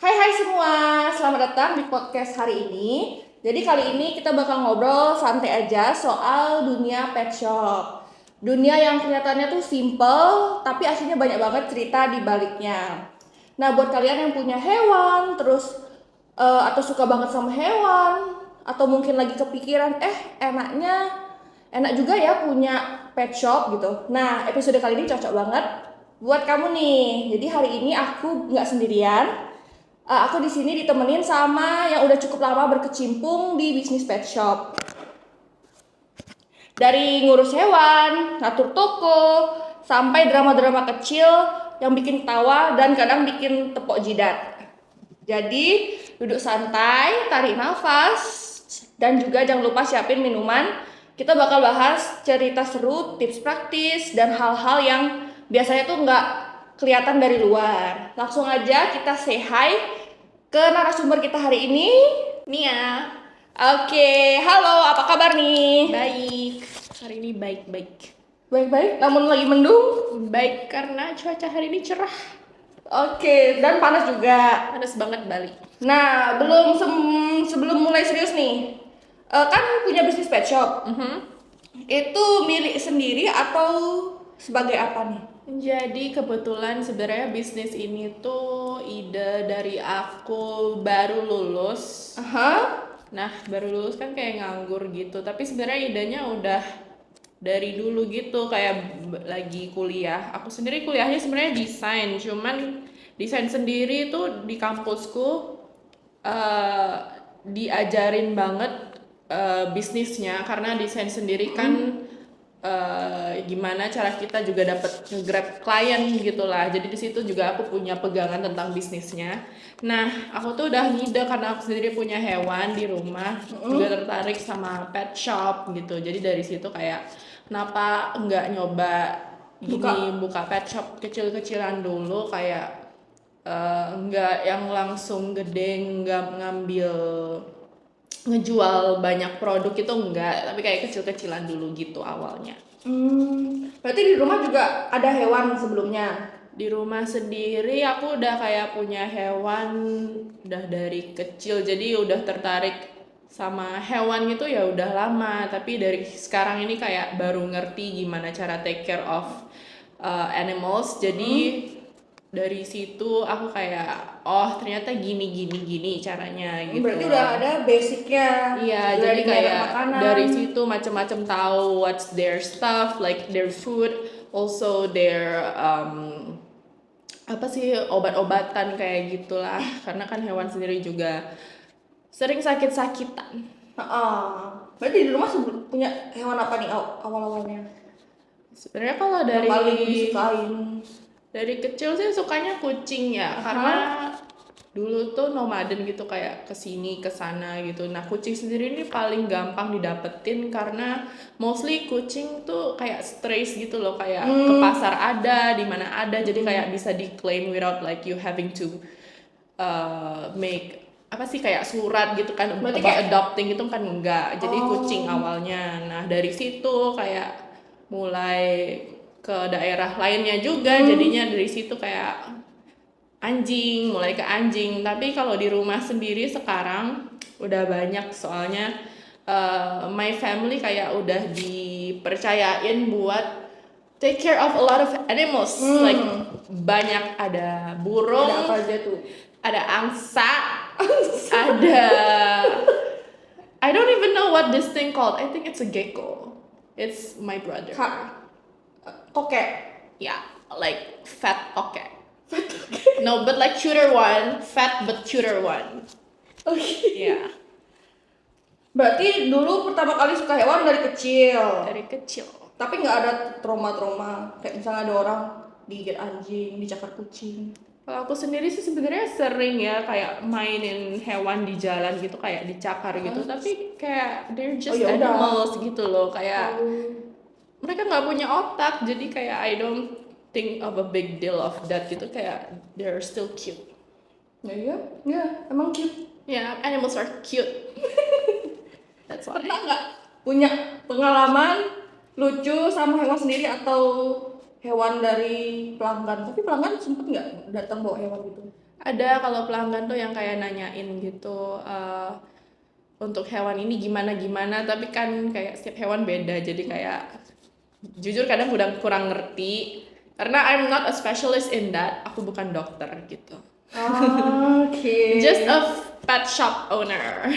Hai semua, selamat datang di podcast hari ini. Jadi kali ini kita bakal ngobrol santai aja soal dunia pet shop. Dunia yang kelihatannya tuh simple, tapi aslinya banyak banget cerita di baliknya. Nah, buat kalian yang punya hewan, atau suka banget sama hewan, atau mungkin lagi kepikiran, enak juga ya punya pet shop gitu. Nah, episode kali ini cocok banget buat kamu nih. Jadi hari ini aku nggak sendirian. Aku di sini ditemenin sama yang udah cukup lama berkecimpung di bisnis pet shop. Dari ngurus hewan, ngatur toko, sampai drama-drama kecil yang bikin tawa dan kadang bikin tepok jidat. Jadi duduk santai, tarik nafas, dan juga jangan lupa siapin minuman. Kita bakal bahas cerita seru, tips praktis, dan hal-hal yang biasanya tuh nggak kelihatan dari luar. Langsung aja kita say hi ke narasumber kita hari ini, Nia, Oke, halo, apa kabar nih? baik. Hari ini baik-baik. Baik-baik, namun lagi mendung. Baik karena cuaca hari ini cerah. Oke, dan panas juga. Panas banget Bali. Nah, sebelum mulai serius nih, kan punya bisnis pet shop. Itu milik sendiri atau sebagai apa nih? Jadi kebetulan sebenarnya bisnis ini tuh ide dari aku baru lulus. Aha. Nah, baru lulus kan kayak nganggur gitu. Tapi sebenarnya idenya udah dari dulu gitu, kayak lagi kuliah. Aku sendiri kuliahnya sebenarnya desain, cuman desain sendiri tuh di kampusku eh, diajarin banget bisnisnya, karena desain sendiri kan gimana cara kita juga dapat nge-grab klien gitulah. Jadi di situ juga aku punya pegangan tentang bisnisnya. Nah, aku tuh udah ngide karena aku sendiri punya hewan di rumah, juga tertarik sama pet shop gitu. Jadi dari situ kayak kenapa enggak nyoba buka pet shop kecil-kecilan dulu, kayak nggak yang langsung gede, nggak ngambil ngejual banyak produk itu enggak, tapi kayak kecil-kecilan dulu gitu awalnya. Berarti di rumah juga ada hewan sebelumnya? Di rumah sendiri aku udah kayak punya hewan udah dari kecil, jadi udah tertarik sama hewan itu ya udah lama, tapi dari sekarang ini kayak baru ngerti gimana cara take care of animals. Jadi dari situ aku kayak oh ternyata gini caranya gitu. Berarti udah ada basicnya. Iya, Udah jadi ada kayak makanan. dari situ macam-macam tahu what's their stuff, like their food, also their apa sih, obat-obatan kayak gitulah. Karena kan hewan sendiri juga sering sakit-sakitan. Berarti di rumah punya hewan apa nih awal-awalnya? Sebenarnya kalau Yang paling disukain? dari kecil sih sukanya kucing ya, karena dulu tuh nomaden gitu, kayak kesini kesana gitu. Nah, kucing sendiri ini paling gampang didapetin karena mostly kucing tuh kayak strays gitu loh, kayak ke pasar ada, di mana ada, jadi kayak bisa diklaim without like you having to make apa sih, kayak surat gitu kan. Berarti about kayak- adopting itu kan enggak. Jadi kucing awalnya. Nah, dari situ kayak mulai ke daerah lainnya juga, jadinya dari situ kayak anjing, mulai ke anjing. Tapi kalau di rumah sendiri sekarang udah banyak, soalnya my family kayak udah dipercayain buat take care of a lot of animals. Like banyak, ada burung, Ada apa aja tuh? ada angsa, ada I don't even know what this thing called. I think it's a gecko. It's my brother. Tokek. Yeah, like fat tokek. No, but like cuter one, fat but cuter one. Yeah, Berarti dulu pertama kali suka hewan dari kecil. dari kecil. Tapi nggak ada trauma-trauma kayak misalnya ada orang digigit anjing, dicakar kucing. Kalau aku sendiri sih sebenarnya sering ya kayak mainin hewan di jalan gitu, kayak dicakar gitu, tapi kayak they're just ya udah. animals gitu loh, kayak mereka nggak punya otak, jadi kayak I don't think of a big deal of that gitu, kayak they're still cute. Ya, emang cute. Yeah, animals are cute. That's why. Pernah nggak punya pengalaman lucu sama hewan sendiri atau hewan dari pelanggan? Tapi pelanggan sempet nggak datang bawa hewan gitu? Ada kalau pelanggan tuh yang kayak nanyain gitu, untuk hewan ini gimana-gimana, tapi kan kayak setiap hewan beda, jadi kayak jujur kadang udah kurang ngerti karena I'm not a specialist in that, aku bukan dokter gitu. Oke. Just a pet shop owner.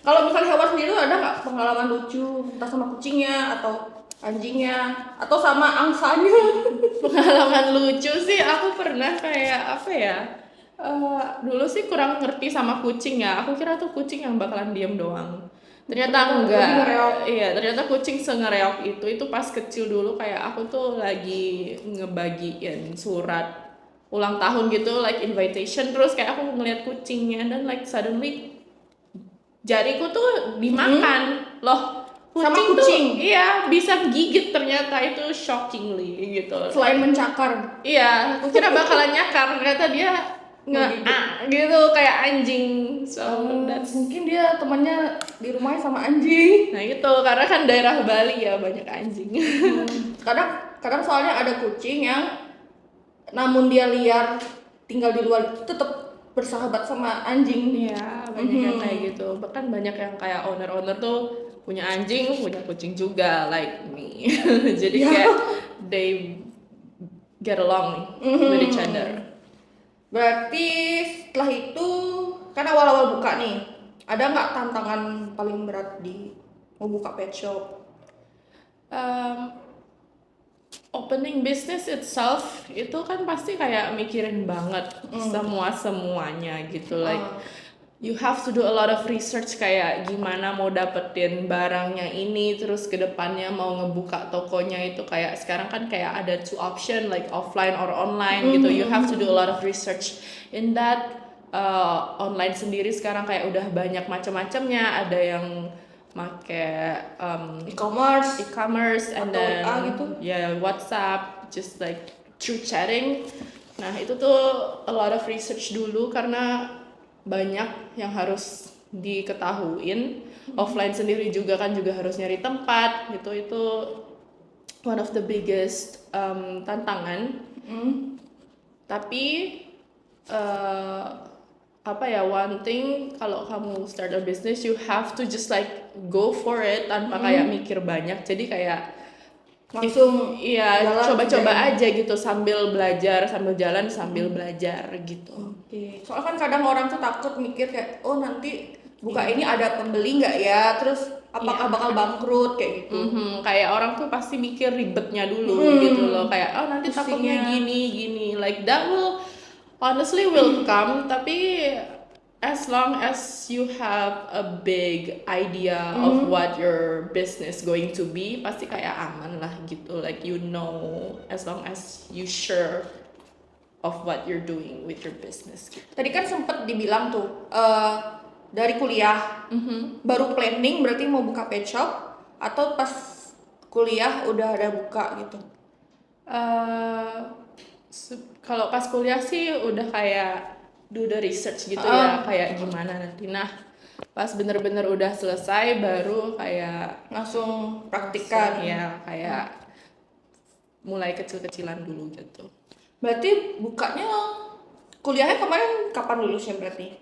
Kalau misalnya hewan sendiri tuh ada nggak pengalaman lucu entah sama kucingnya atau anjingnya atau sama angsanya? Pengalaman lucu sih aku pernah kayak apa ya, dulu sih kurang ngerti sama kucing ya, aku kira tuh kucing yang bakalan diem doang, ternyata Lebih enggak. ngereok. Iya, ternyata kucing sengereok itu pas kecil dulu, kayak aku tuh lagi ngebagiin surat ulang tahun gitu, like invitation, terus kayak aku ngeliat kucingnya dan like suddenly jariku tuh dimakan loh. Sama Kucing tuh kucing? iya bisa gigit, ternyata itu shockingly gitu. Selain mencakar. Iya, aku kira bakalan nyakar, ternyata dia Ngegigit. gitu kayak anjing. So that's Mungkin dia temannya di rumahnya sama anjing. nah itu karena kan daerah Bali ya banyak anjing. Kadang kadang soalnya ada kucing yang namun dia liar tinggal di luar tetap bersahabat sama anjing. Iya, banyak yang kayak gitu. Bahkan banyak yang kayak owner-owner tuh punya anjing, punya kucing juga like me. Jadi Ya. kayak they get along with each other. Berarti setelah itu kan awal-awal buka nih, ada nggak tantangan paling berat di mau buka pet shop? Um, Opening business itself itu kan pasti kayak mikirin banget semuanya gitu, like you have to do a lot of research kayak gimana mau dapetin barangnya ini, terus kedepannya mau ngebuka tokonya itu kayak sekarang kan kayak ada two option like offline or online gitu, you have to do a lot of research in that. Online sendiri sekarang kayak udah banyak macam-macamnya, ada yang make e-commerce and Atau then WA gitu? ya WhatsApp, just like through chatting. Nah itu tuh a lot of research dulu karena banyak yang harus diketahuin. Offline sendiri juga kan juga harus nyari tempat gitu, itu one of the biggest tantangan. Tapi apa ya, one thing kalau kamu start a business you have to just like go for it tanpa kayak mikir banyak, jadi kayak Langsung iya jalan coba-coba kerjain. aja gitu sambil belajar, sambil jalan sambil belajar gitu. Oke. Soalnya kan kadang orang tuh takut mikir kayak oh nanti buka ini ada pembeli nggak ya, terus apakah bakal bangkrut kayak gitu. Kayak orang tuh pasti mikir ribetnya dulu gitu loh, kayak oh nanti takutnya Pusingnya. gini like that will honestly will come, tapi as long as you have a big idea of what your business going to be, pasti kayak aman lah gitu, like you know, as long as you sure of what you're doing with your business gitu. Tadi kan sempet dibilang tuh dari kuliah baru planning berarti mau buka pet shop atau pas kuliah udah ada buka gitu. Kalau pas kuliah sih udah kayak do the research gitu ya, kayak gimana nanti. Nah, pas bener-bener udah selesai baru kayak Langsung praktikan. ya kayak mulai kecil-kecilan dulu gitu. Berarti bukanya kuliahnya kemarin kapan lulusnya berarti?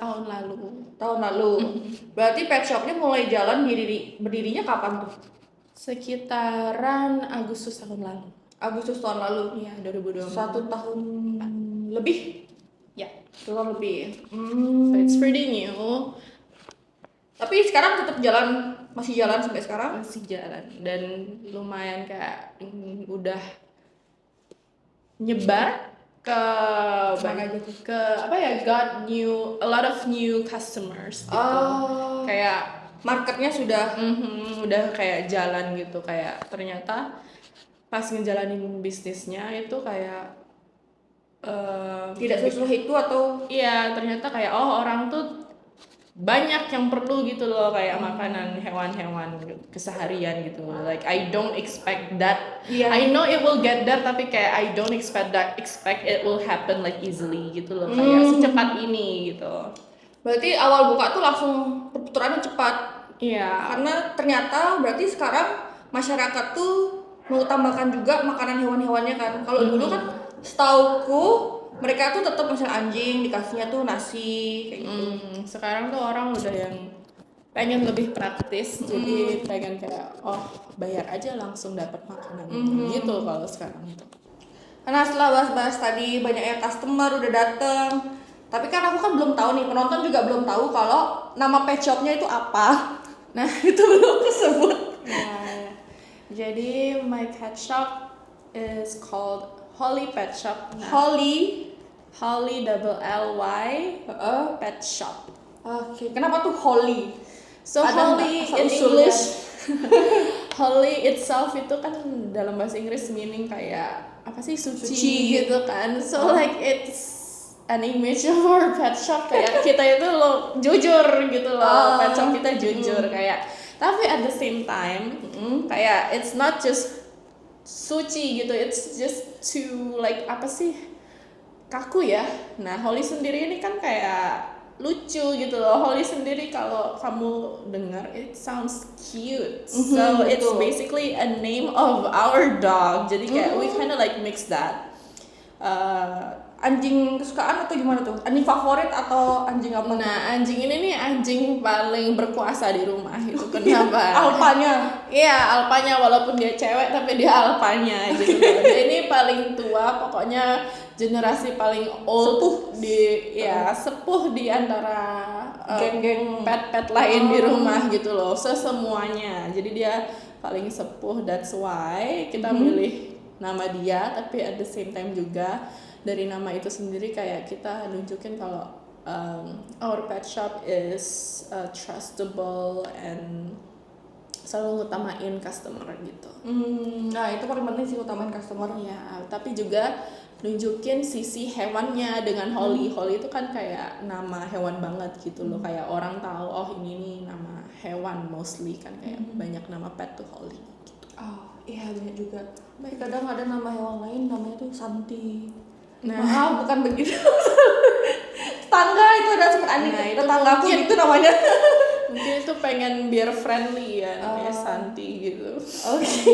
Tahun lalu. Tahun lalu. Berarti pet shopnya mulai jalan berdirinya kapan tuh? Sekitaran Agustus tahun lalu. Agustus tahun lalu. Iya, 2024. 1 tahun lebih. Ya. 1 tahun lebih. So it's pretty new. Tapi sekarang tetap jalan, masih jalan sampai sekarang? Masih jalan dan lumayan kayak udah nyebar ke Mana aja tuh? ke apa ya, got a lot of new customers gitu. Kayak Marketnya sudah udah kayak jalan gitu, kayak ternyata pas ngejalanin bisnisnya itu kayak tidak sesuai itu atau iya ternyata kayak oh orang tuh banyak yang perlu gitu loh, kayak makanan hewan-hewan keseharian gitu, like I don't expect that. Iya. I know it will get there, tapi kayak I don't expect it will happen like easily gitu loh, kayak secepat ini gitu. berarti awal buka tuh langsung perputarannya cepat. Iya. Karena ternyata berarti sekarang masyarakat tuh mengutamakan juga makanan hewan-hewannya kan. Kalau dulu kan setauku mereka tuh tetap misalnya anjing dikasihnya tuh nasi kayak gitu. Sekarang tuh orang udah yang pengen lebih praktis, jadi pengen kayak bayar aja langsung dapat makanan gitu kalau sekarang itu. Karena setelah bahas-bahas tadi banyaknya customer udah dateng, tapi kan aku kan belum tahu nih, penonton juga belum tahu kalau nama pet shopnya itu apa. Nah itu belum kesebut. Nah, jadi my pet shop is called Holly Pet Shop. Nah, Holly double Ly Pet Shop. Oke, kenapa tuh Holly? So Ada Holly nggak in asal-usulnya? English, Holly itself itu kan dalam bahasa Inggris meaning kayak apa sih, suci gitu kan. So like it's an image of our pet shop, kayak kita itu lo jujur gitu loh, pet shop kita jujur kayak. Tapi at the same time kayak it's not just suci gitu, it's just too like apa sih, kaku ya. Nah, Holly sendiri ini kan kayak lucu gitu loh. Holly sendiri kalau kamu dengar it sounds cute. So it's betul. basically a name of our dog. Jadi kayak we kind of like mix that. Anjing kesukaan atau gimana tuh? Anjing favorit atau anjing apa? Nah, anjing ini nih anjing paling berkuasa di rumah itu. Kenapa? Alpanya. Iya, alpanya, walaupun dia cewek tapi dia alpanya gitu loh. Dia ini paling tua, pokoknya generasi paling old, sepuh di antara Geng-geng pet-pet lain di rumah gitu loh. Semuanya. Jadi dia paling sepuh, that's why kita milih nama dia, tapi at the same time juga dari nama itu sendiri kayak kita nunjukin kalau our pet shop is trustable and selalu ngutamain customer gitu. Nah itu paling penting sih, utamain customer. Ya, tapi juga nunjukin sisi hewannya dengan Holly. Holly itu kan kayak nama hewan banget gitu loh. Kayak orang tahu ini nih nama hewan mostly kan, kayak banyak nama pet tuh Holly gitu. Oh iya banyak juga. Kadang ada nama hewan lain namanya tuh Santi. Nah, Maaf bukan begitu. Tetangga itu ada sempat aneh. Nah, itu Tetanggaku mungkin. itu namanya. mungkin itu pengen biar friendly ya, namanya Santi gitu. Oke.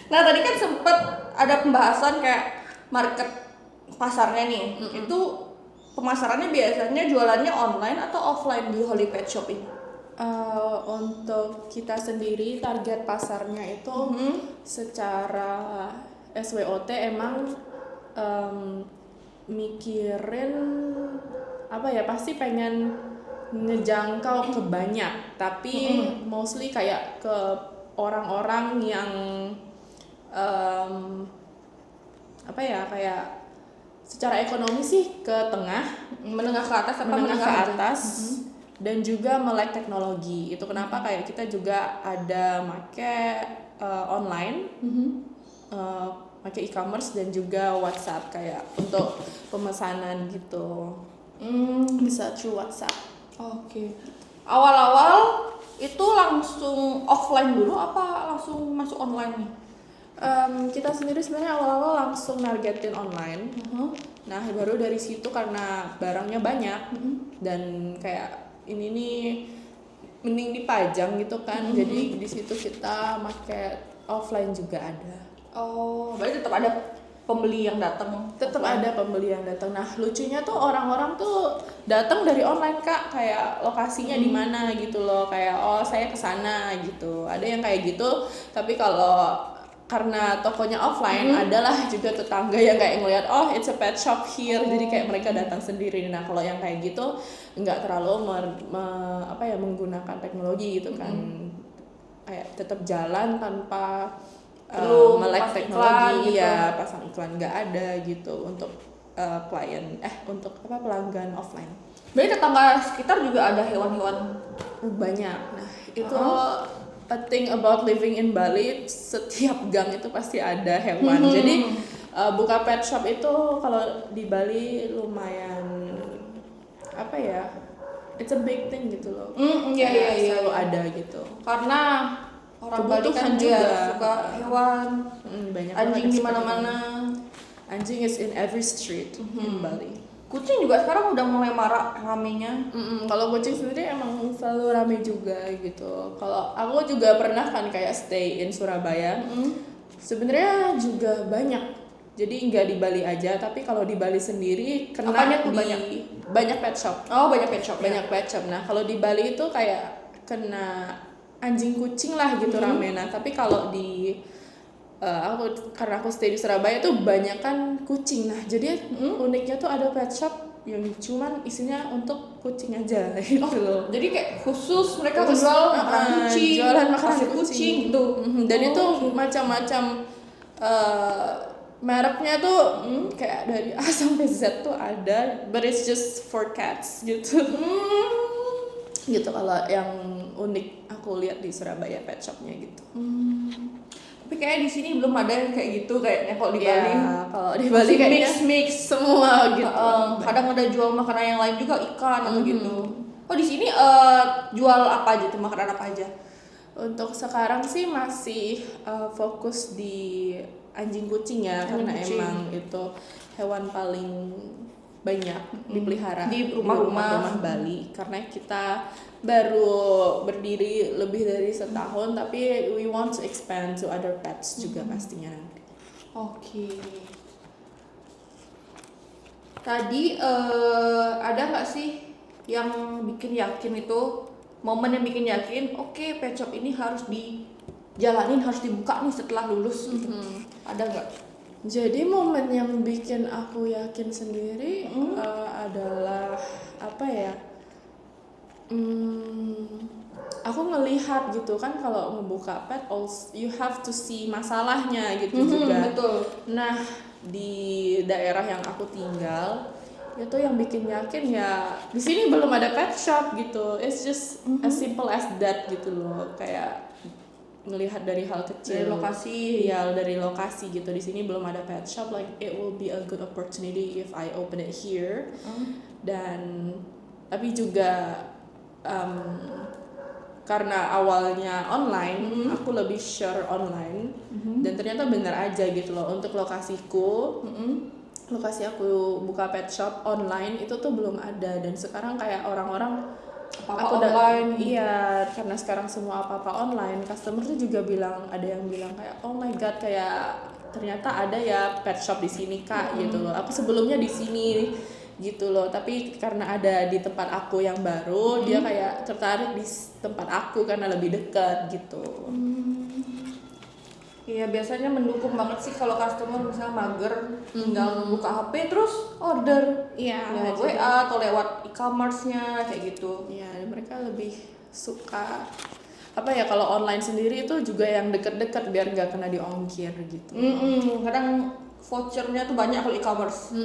Nah tadi kan sempet ada pembahasan kayak market pasarnya nih. Itu pemasarannya biasanya jualannya online atau offline di Holly Pet Shop ini? Untuk kita sendiri target pasarnya itu secara SWOT emang mikirin apa ya, pasti pengen ngejangkau ke banyak, tapi mostly kayak ke orang-orang yang apa ya, kayak secara ekonomi sih ke tengah, Menengah ke atas apa menengah ke aja? atas, dan juga melek teknologi. Itu kenapa kayak kita juga ada make online, make e-commerce dan juga WhatsApp kayak untuk pemesanan gitu. Bisa through WhatsApp. Oke. Awal-awal itu langsung offline dulu apa langsung masuk online nih? Kita sendiri sebenarnya awal-awal langsung nargetin online. Nah, baru dari situ karena barangnya banyak dan kayak ini nih mending dipajang gitu kan. Jadi di situ kita make offline juga ada. Oh, berarti tetap ada pembeli yang datang. Tetap ada pembeli yang datang. Nah, lucunya tuh orang-orang tuh datang dari online, Kak, kayak lokasinya di mana gitu loh, kayak saya kesana gitu. Ada yang kayak gitu, tapi kalau karena tokonya offline, adalah juga tetangga yang kayak ngeliat it's a pet shop here, jadi kayak mereka datang sendiri. Nah, kalau yang kayak gitu nggak terlalu menggunakan teknologi gitu kan, kayak tetap jalan tanpa melek teknologi, gitu. ya pasang iklan nggak ada gitu untuk pelanggan offline. Berarti tetangga sekitar juga ada hewan-hewan Banyak. Nah, itu a thing about living in Bali, setiap gang itu pasti ada hewan. Jadi buka pet shop itu kalau di Bali lumayan apa ya? It's a big thing gitu loh. Iya. Selalu ada gitu. Karena orang Bali kan Kebutuhan juga juga. suka hewan, Banyak anjing banget di yang suka mana-mana. Anjing is in every street in Bali. Kucing juga sekarang udah mulai marak ramenya. Kalau kucing sendiri emang selalu rame juga gitu. Kalau aku juga pernah kan kayak stay in Surabaya. Sebenarnya juga banyak Jadi nggak di Bali aja, tapi kalau di Bali sendiri kena Apanya tuh di banyak pet shop. Oh, banyak pet shop. Banyak pet shop. Nah, kalau di Bali itu kayak kena anjing kucing lah gitu rame. Nah, tapi kalau di karena aku stay di Surabaya tuh banyak kan kucing. Nah, jadi uniknya tuh ada pet shop yang cuman isinya untuk kucing aja gitu loh. Jadi kayak khusus mereka Terus, jual makanan kucing, jualan makanan kasih kucing gitu. Dan itu macam-macam mereknya tuh kayak dari A sampai Z tuh ada, but it's just for cats gitu. Gitu kalau yang unik aku lihat di Surabaya pet shopnya gitu. Tapi kayaknya di sini belum ada yang kayak gitu kayaknya kalau di Bali. Kalau di Bali Masih kayaknya mix semua gitu. kadang ada jual makanan yang lain juga, ikan atau gitu. Oh, di sini jual apa aja tuh, makanan apa aja? Untuk sekarang sih masih fokus di anjing kucing ya, karena kucing. emang itu hewan paling banyak dipelihara Di rumah-rumah. Bali, karena kita baru berdiri lebih dari setahun, tapi we want to expand to other pets juga pastinya nanti. Oke. Tadi ada nggak sih yang bikin yakin itu, momen yang bikin yakin, oke, pet shop ini harus dijalanin, harus dibuka nih setelah lulus gitu. Ada nggak? Jadi momen yang bikin aku yakin sendiri adalah apa ya? Aku ngelihat gitu kan, kalau ngebuka pet, you have to see masalahnya gitu juga. Betul. Nah, di daerah yang aku tinggal itu yang bikin yakin ya di sini belum ada pet shop gitu. It's just as simple as that gitu loh. Kayak ngelihat dari hal kecil, Dari lokasi. Iya, dari lokasi gitu. Di sini belum ada pet shop, like it will be a good opportunity if I open it here. Dan tapi juga karena awalnya online, aku lebih sure online, dan ternyata benar aja gitu loh. Untuk lokasiku, lokasi aku buka pet shop online itu tuh belum ada, dan sekarang kayak orang-orang Apa online? Iya, karena sekarang semua apa-apa online, customer tuh juga ada yang bilang kayak, oh my god, kayak ternyata ada ya pet shop di sini kak gitu loh. Aku sebelumnya di sini gitu loh, tapi karena ada di tempat aku yang baru, dia kayak tertarik di tempat aku karena lebih dekat gitu. Iya, biasanya mendukung banget sih kalau customer misalnya mager, tinggal buka HP terus order. Iya, Lewat WA atau lewat e-commerce-nya kayak gitu. Iya, mereka lebih suka apa ya, kalau online sendiri itu juga yang deket-deket biar nggak kena diongkir gitu. Kadang vouchernya tuh banyak kalau e-commerce.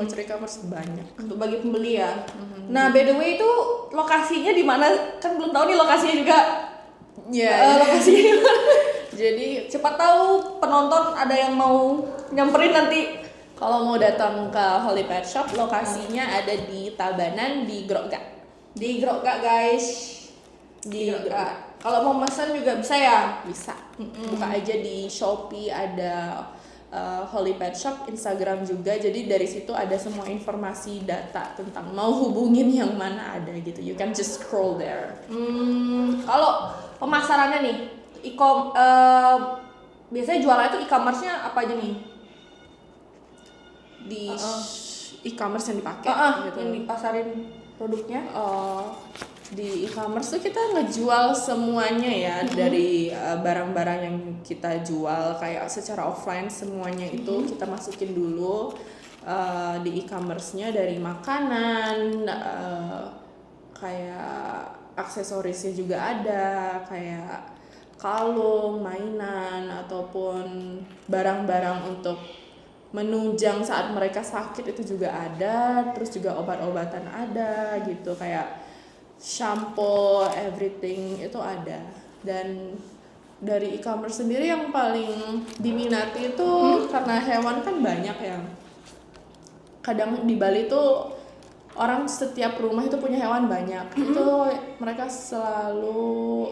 Voucher e-commerce banyak. Untuk bagi pembeli ya. Nah, by the way itu lokasinya di mana? Kan belum tahu nih lokasinya juga. Lokasinya di mana? Jadi Siapa tahu penonton ada yang mau nyamperin nanti. kalau mau datang ke Holy Pet Shop, lokasinya ada di Tabanan di Grogak. Di Grogak guys. Di Grogak. Kalau mau pesan juga bisa ya? Bisa. Buka aja di Shopee, ada Holy Pet Shop, Instagram juga. Jadi dari situ ada semua informasi data tentang mau hubungin yang mana ada gitu. You can just scroll there. Kalau pemasarannya nih, biasanya jualan itu e-commerce-nya apa aja nih? Di e-commerce yang dipakai gitu. Yang dipasarin produknya? Di e-commerce tuh kita ngejual semuanya ya, dari barang-barang yang kita jual kayak secara offline semuanya itu kita masukin dulu di e-commerce-nya, dari makanan, kayak aksesorisnya juga ada, kayak kalung, mainan, ataupun barang-barang untuk menunjang saat mereka sakit itu juga ada, terus juga obat-obatan ada gitu, kayak shampoo, everything itu ada. Dan dari e-commerce sendiri yang paling diminati itu karena hewan kan banyak ya. Kadang di Bali tuh orang setiap rumah itu punya hewan banyak. Itu mereka selalu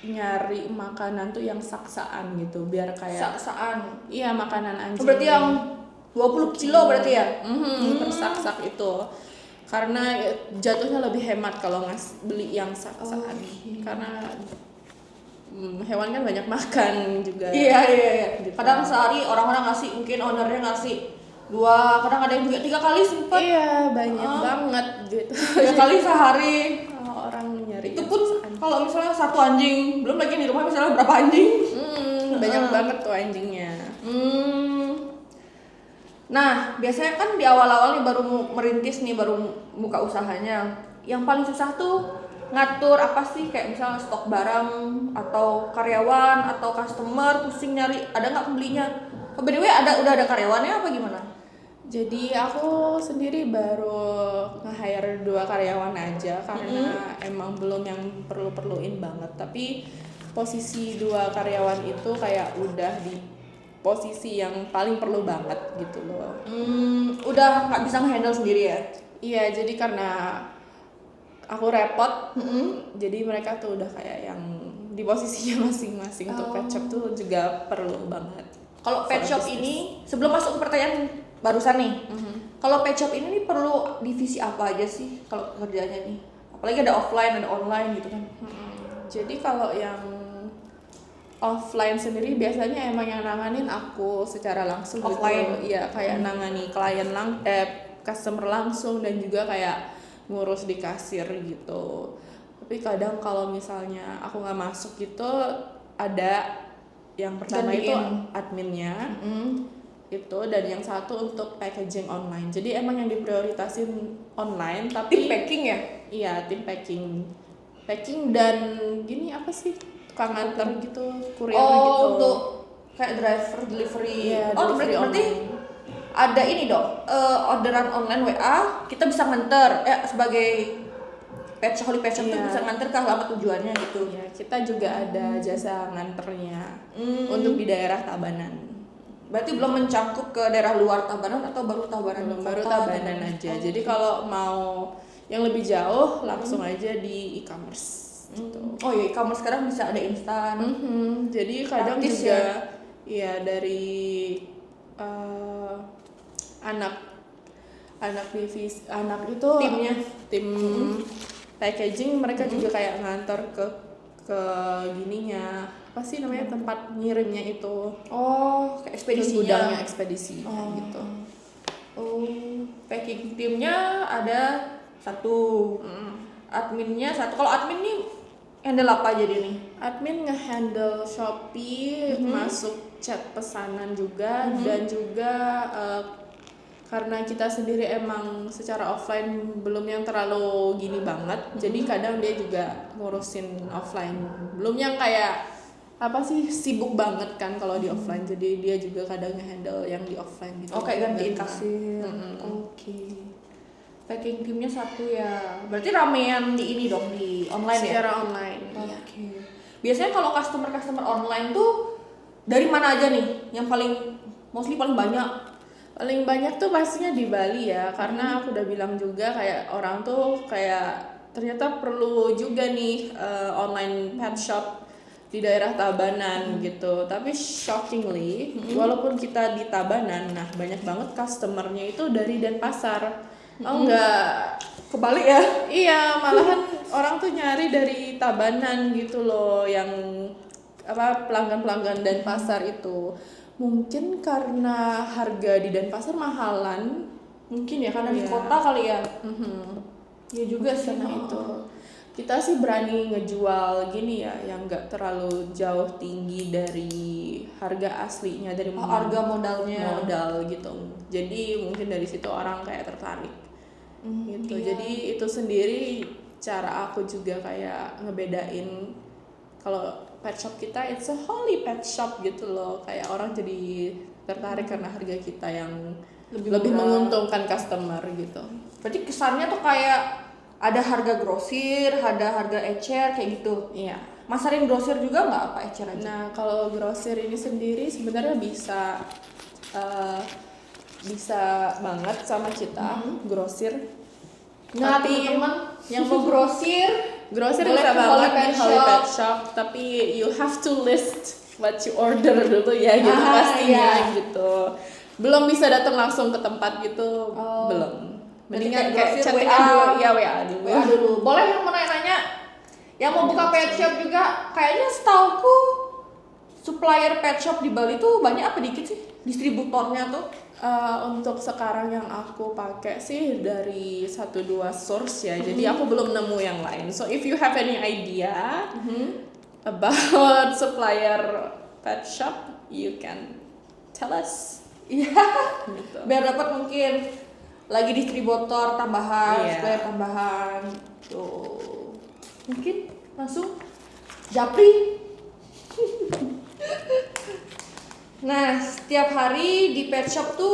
nyari makanan tuh yang saksaan gitu, biar kayak Saksaan. iya, makanan anjing. Berarti yang 20 kilo berarti ya? Per sak-sak itu. Karena jatuhnya lebih hemat kalau beli yang saksaan. Karena hewan kan banyak makan juga. Iya. Gitu. Kadang sehari orang-orang ngasih, mungkin ownernya ngasih 2, kadang ada yang juga 3 kali sempat. Iya, banyak banget gitu. 3 kali sehari. Orang nyari Itu pun kalau misalnya 1 anjing, belum lagi di rumah misalnya berapa anjing. banyak banget tuh anjingnya. Nah, biasanya kan di awal-awal nih baru merintis nih, baru buka usahanya. Yang paling susah tuh ngatur apa sih, kayak misalnya stok barang atau karyawan atau customer, pusing nyari ada nggak pembelinya. Oh, by the way, udah ada karyawannya apa gimana? Jadi aku sendiri baru nge-hire 2 karyawan aja karena emang belum yang perlu-perluin banget. Tapi posisi 2 karyawan itu kayak udah di posisi yang paling perlu banget gitu loh. Udah nggak bisa nge-handle sendiri ya? Iya, jadi karena aku repot, jadi mereka tuh udah kayak yang di posisinya masing-masing. Untuk pet shop tuh juga perlu banget. Kalau pet shop ini, sebelum masuk ke pertanyaan barusan nih, kalau pet shop ini nih perlu divisi apa aja sih kalau kerjanya nih? Apalagi ada offline, ada online gitu kan? Jadi kalau yang offline sendiri biasanya emang yang nanganin aku secara langsung Offline? gitu. Iya, kayak nangani customer langsung dan juga kayak ngurus di kasir gitu. Tapi kadang kalau misalnya aku nggak masuk gitu, ada yang pertama itu adminnya itu, dan yang satu untuk packaging online. Jadi emang yang diprioritasin online, tapi Tim packing ya? iya, tim packing dan gini apa sih, tukang antar gitu, kurir gitu. Untuk kayak driver delivery. Iya, berarti delivery online. ada ini dong, orderan online WA, kita bisa nganter sebagai pet shop tuh bisa nganter ke alamat tujuannya gitu. Ya, kita juga ada jasa nganternya untuk di daerah Tabanan. Berarti belum mencangkup ke daerah luar Tabanan atau baru Tabanan? Baru Tabanan aja. Jadi kalau mau yang lebih jauh langsung aja di e-commerce gitu. Oh iya, e-commerce sekarang bisa ada instan. Jadi kadang Praktis juga ya dari anak itu Timnya. tim packaging, mereka juga kayak ngantor ke gininya, apa sih namanya, tempat ngirimnya itu. Oh, kayak ekspedisinya. Gudangnya ekspedisi gitu. Oh, packing timnya ada 1, adminnya 1. Kalau admin nih handle apa aja dia nih? Admin nge-handle Shopee, masuk chat pesanan juga, dan juga karena kita sendiri emang secara offline belum yang terlalu gini banget, jadi kadang dia juga ngurusin offline, belum yang kayak apa sih, sibuk banget kan kalau di offline, jadi dia juga kadang nge-handle yang di offline gitu. Oh, kayak gantiin kasir. Oke. Packing timnya 1 ya. Berarti ramean di ini dong, di online ya? Secara online. Oke. Biasanya kalau customer online tuh dari mana aja nih? Yang paling paling banyak? Paling banyak tuh pastinya di Bali ya, karena aku udah bilang juga kayak orang tuh kayak ternyata perlu juga nih online pet shop di daerah Tabanan gitu. Tapi shockingly, walaupun kita di Tabanan, nah banyak banget customernya itu dari Denpasar. Oh enggak, Kebalik ya? iya, malahan orang tuh nyari dari Tabanan gitu loh, yang apa, pelanggan-pelanggan Denpasar itu. Mungkin karena harga di Denpasar mahalan, Mungkin ya, karena di kota kali ya. Ya juga sih. karena itu kita sih berani ngejual gini ya, yang nggak terlalu jauh tinggi dari harga aslinya, dari Harga modalnya. modal gitu. Jadi mungkin dari situ orang kayak tertarik gitu. Iya. Jadi itu sendiri cara aku juga kayak ngebedain kalau pet shop kita it's a holy pet shop gitu loh, kayak orang jadi tertarik karena harga kita yang lebih menguntungkan customer gitu. Berarti kesannya tuh kayak ada harga grosir, ada harga ecer kayak gitu. Iya. Masarin grosir juga nggak, apa ecer aja? Nah, kalau grosir ini sendiri sebenarnya bisa banget sama kita, grosir. Nah, Tapi teman-teman yang mau grosir grosir boleh bisa ke banget Holy di Pet Holy Shop. Pet Shop, tapi you have to list what you order dulu ya gitu pastinya gitu. Belum bisa datang langsung ke tempat gitu, belum. Mendingan kayak grosir chatting WA. dulu, ya WA dulu. WA dulu. Boleh yang mau nanya-nanya Yang mau buka pet shop juga, kayaknya setauku supplier pet shop di Bali tuh banyak apa dikit sih distributornya tuh? Untuk sekarang yang aku pakai sih dari 1-2 source ya, jadi aku belum nemu yang lain. So if you have any idea about supplier pet shop, you can tell us. Iya. Gitu. Biar dapat mungkin lagi distributor tambahan, Iya. supplier tambahan. Tuh. Mungkin langsung japri. Nah, setiap hari di pet shop tuh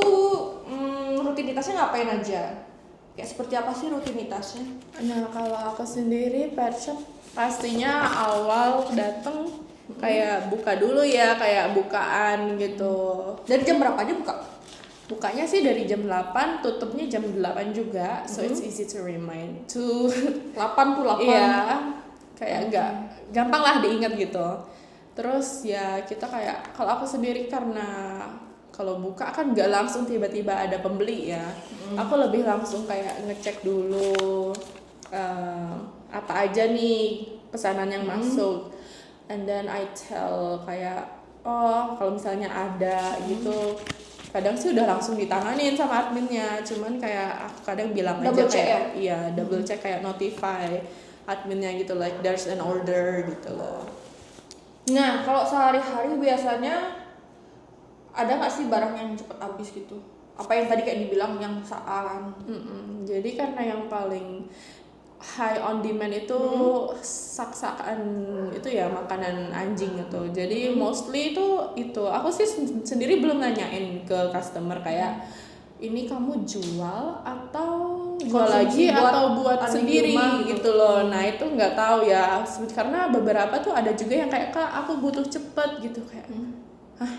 rutinitasnya ngapain aja? Kayak seperti apa sih rutinitasnya? Nah, kalau aku sendiri pet shop pastinya awal dateng kayak buka dulu ya, kayak bukaan gitu. Dari jam berapa aja buka? Bukanya sih dari jam 8, tutupnya jam 8 juga. So it's easy to remind to 8 tuh 8. iya, kayak enggak gampang lah diingat gitu. Terus ya kita kayak, kalau aku sendiri karena kalau buka kan nggak langsung tiba-tiba ada pembeli ya. Aku lebih langsung kayak ngecek dulu apa aja nih pesanan yang masuk. And then I tell kayak, oh kalau misalnya ada gitu, kadang sih udah langsung ditanganin sama adminnya. Cuman kayak aku kadang bilang Double aja check kayak, iya double check kayak notify adminnya gitu, like there's an order gitu loh. Nah, kalau sehari-hari biasanya ada nggak sih barang yang cepet habis gitu? Apa yang tadi kayak dibilang yang saan? Jadi karena yang paling high on demand itu sak-sakan itu ya, makanan anjing gitu. Jadi mostly itu aku sih sendiri belum nanyain ke customer kayak ini kamu jual atau jual Konsumsi lagi buat atau buat anjing sendiri di rumah gitu loh. Nah itu nggak tahu ya, karena beberapa tuh ada juga yang kayak kak aku butuh cepet gitu kayak hah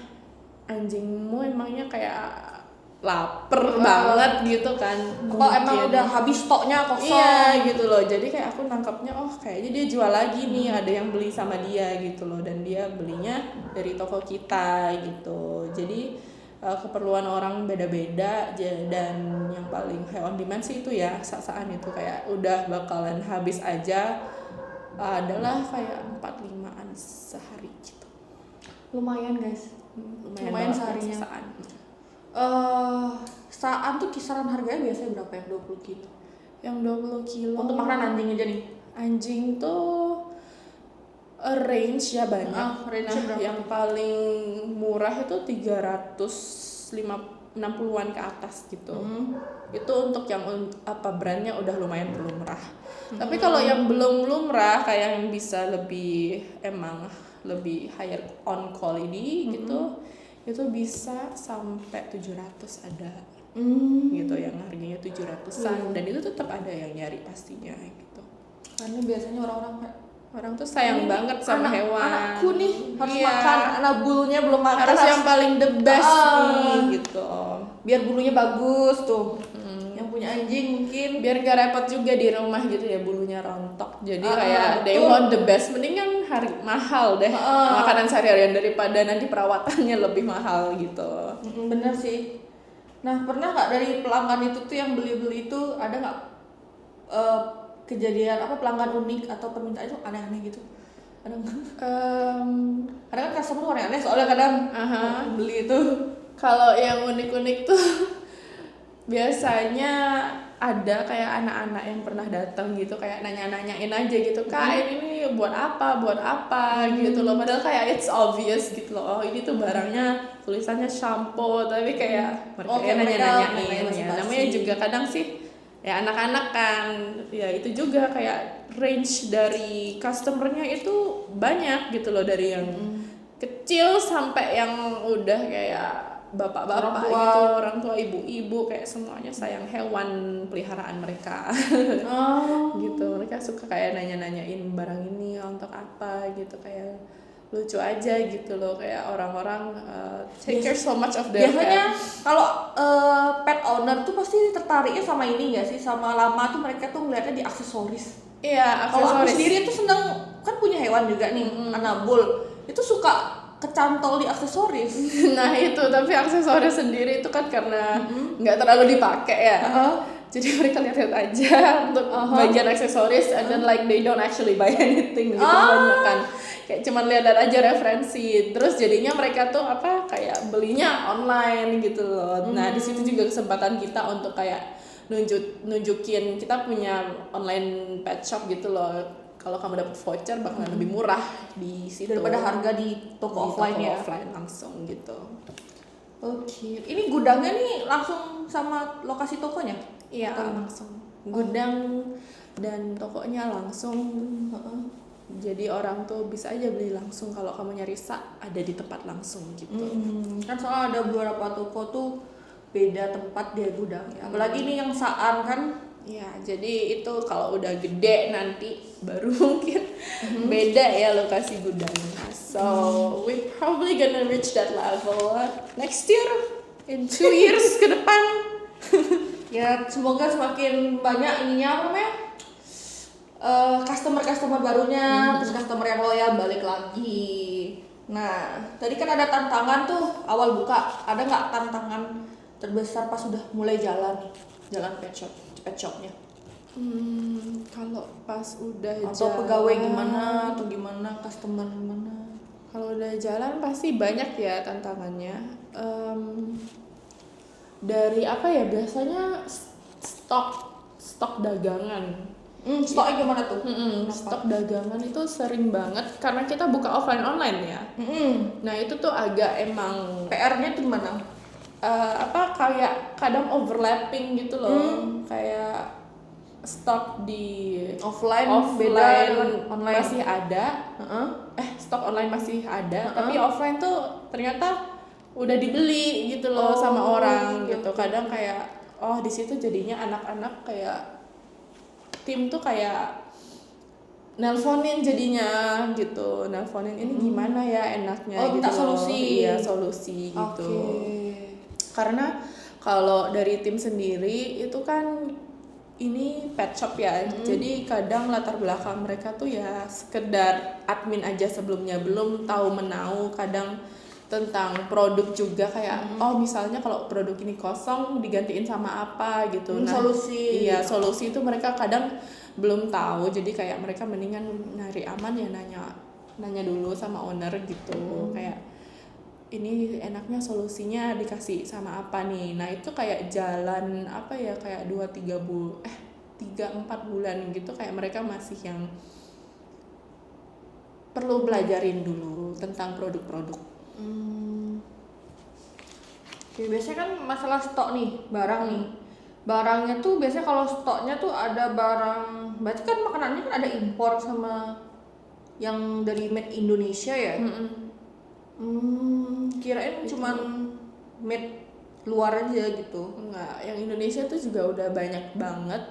anjingmu emangnya kayak lapar banget gitu kan? Apa emang Mungkin. udah habis stoknya kosong? Iya gitu loh, jadi kayak aku nangkapnya oh kayaknya dia jual lagi nih, ada yang beli sama dia gitu loh, dan dia belinya dari toko kita gitu. Jadi keperluan orang beda-beda dan yang paling high on demand sih itu ya saat itu kayak udah bakalan habis aja adalah kayak 4-5an sehari gitu. Lumayan guys. Lumayan banget seharinya. sisaan. Saan tuh kisaran harganya biasanya berapa ya? 20 gitu. Yang 20 kilo Untuk makanan anjing aja nih. anjing tuh range ya banyak. Range-nya berapa? Yang paling murah itu 360-an ke atas gitu. Itu untuk yang apa brandnya udah lumayan lumrah. Tapi kalau yang belum lumrah kayak yang bisa lebih emang lebih higher on quality gitu, itu bisa sampai 700 ada. Gitu yang harganya 700-an dan itu tetap ada yang nyari pastinya gitu. Karena biasanya Orang tuh sayang banget sama hewan. Anakku nih harus Iya. makan, anak bulunya belum makan. Harus yang paling the best nih gitu. Biar bulunya bagus tuh. Yang punya anjing mungkin Biar gak repot juga di rumah gitu ya, bulunya rontok. Jadi kayak they betul. want the best, mendingan mahal deh makanan sehari-harian daripada nanti perawatannya lebih mahal gitu. bener sih. Nah, pernah nggak dari pelanggan itu tuh yang beli-beli itu ada nggak kejadian apa pelanggan unik atau permintaan itu aneh-aneh gitu? Ada nggak? Kadang kan customer tuh aneh-aneh soalnya kadang beli itu. Kalau yang unik-unik tuh biasanya ada kayak anak-anak yang pernah datang gitu kayak nanya-nanyain aja gitu, kak ini nih buat apa gitu loh, padahal kayak it's obvious gitu loh, oh ini tuh barangnya tulisannya shampoo tapi kayak mereka kayak nanya-nanyain ya, namanya juga kadang sih ya anak-anak kan ya, itu juga kayak range dari customernya itu banyak gitu loh, dari yang kecil sampai yang udah kayak bapak-bapak gitu, orang tua, ibu-ibu, kayak semuanya sayang hewan peliharaan mereka. Gitu, mereka suka kayak nanya-nanyain barang ini untuk apa gitu, kayak lucu aja gitu loh, kayak orang-orang take care so much of their biasanya kalau pet owner tuh pasti tertariknya sama ini nggak sih, sama lama tuh mereka tuh ngeliatnya di aksesoris. Iya, Kalau aku aksesoris. sendiri tuh seneng, kan punya hewan juga nih, anabul itu suka kecantol di aksesoris. Nah itu, tapi aksesoris sendiri itu kan karena nggak terlalu dipakai ya. Jadi mereka lihat-lihat aja untuk bagian aksesoris, and then like they don't actually buy anything gitu kebanyakan. Kayak cuman lihat-lihat aja referensi. Terus jadinya mereka tuh apa kayak belinya online gitu loh. Nah, di situ juga kesempatan kita untuk kayak nunjukin kita punya online pet shop gitu loh. Kalau kamu dapat voucher bakalan lebih murah di situ daripada harga di toko offline ya. offline langsung gitu. Oke, ini gudangnya nih langsung sama lokasi tokonya? Iya, langsung. Gudang dan tokonya langsung. Jadi orang tuh bisa aja beli langsung kalau kamu nyari ada di tempat langsung gitu. Kan soalnya ada beberapa toko tuh beda tempat dia gudang ya. Apalagi ini yang Saan kan. Ya, jadi itu kalau udah gede nanti baru mungkin beda ya lokasi gudangnya. So, we probably gonna reach that level next year, in 2 years ke depan. Ya semoga semakin banyak ininya apa namanya customer barunya, terus customer yang loyal balik lagi. Nah tadi kan ada tantangan tuh awal buka, ada nggak tantangan terbesar pas sudah mulai jalan pet shopnya? Kalau pas udah atau jalan, pegawai gimana atau gimana, customer gimana? Kalau udah jalan pasti banyak ya tantangannya. Dari apa ya, biasanya stok dagangan. Stoknya gimana tuh? Stok dagangan itu sering banget karena kita buka offline online ya. Nah itu tuh agak emang PR-nya tuh gimana? Kayak kadang overlapping gitu loh. Kayak stok di offline beda online masih ada. Stok online masih ada, tapi offline tuh ternyata udah dibeli gitu loh sama orang gitu. Kadang kayak di situ jadinya anak-anak kayak tim tuh kayak nelponin jadinya gitu, nelponin ini gimana ya enaknya gitu minta solusi. Iya, solusi gitu. Karena kalau dari tim sendiri itu kan ini pet shop ya, jadi kadang latar belakang mereka tuh ya sekedar admin aja sebelumnya, belum tahu menau kadang tentang produk juga kayak misalnya kalau produk ini kosong digantiin sama apa gitu. Solusi. Iya, solusi itu mereka kadang belum tahu, jadi kayak mereka mendingan nyari aman ya nanya dulu sama owner gitu. Kayak ini enaknya solusinya dikasih sama apa nih. Nah, itu kayak jalan apa ya, kayak 3-4 bulan gitu, kayak mereka masih yang perlu belajarin dulu tentang produk-produk. Oke, biasanya kan masalah stok nih, barang nih. Barangnya tuh biasanya kalau stoknya tuh ada barang, berarti kan makanannya kan ada impor sama yang dari made Indonesia ya. Kirain cuman made luar aja gitu. Enggak, yang Indonesia tuh juga udah banyak banget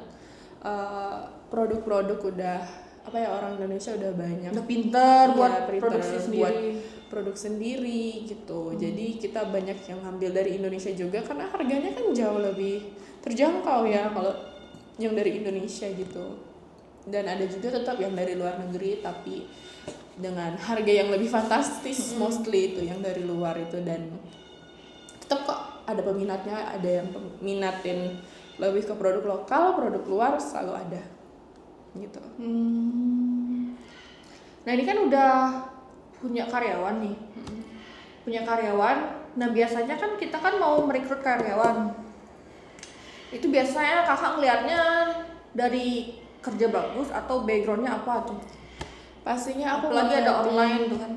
produk-produk, udah apa ya, orang Indonesia udah banyak, udah pinter buat produksi sendiri, buat produk sendiri gitu. Jadi kita banyak yang ngambil dari Indonesia juga karena harganya kan jauh lebih terjangkau ya kalau yang dari Indonesia gitu. Dan ada juga tetap yang dari luar negeri tapi dengan harga yang lebih fantastis, mostly itu yang dari luar itu, dan tetap kok ada peminatnya, ada yang minatin lebih ke produk lokal, produk luar selalu ada gitu. Nah ini kan udah punya karyawan nih, nah biasanya kan kita kan mau merekrut karyawan, itu biasanya kakak ngelihatnya dari kerja bagus atau backgroundnya apa tuh? Pastinya aku apalagi ada online tuh kan.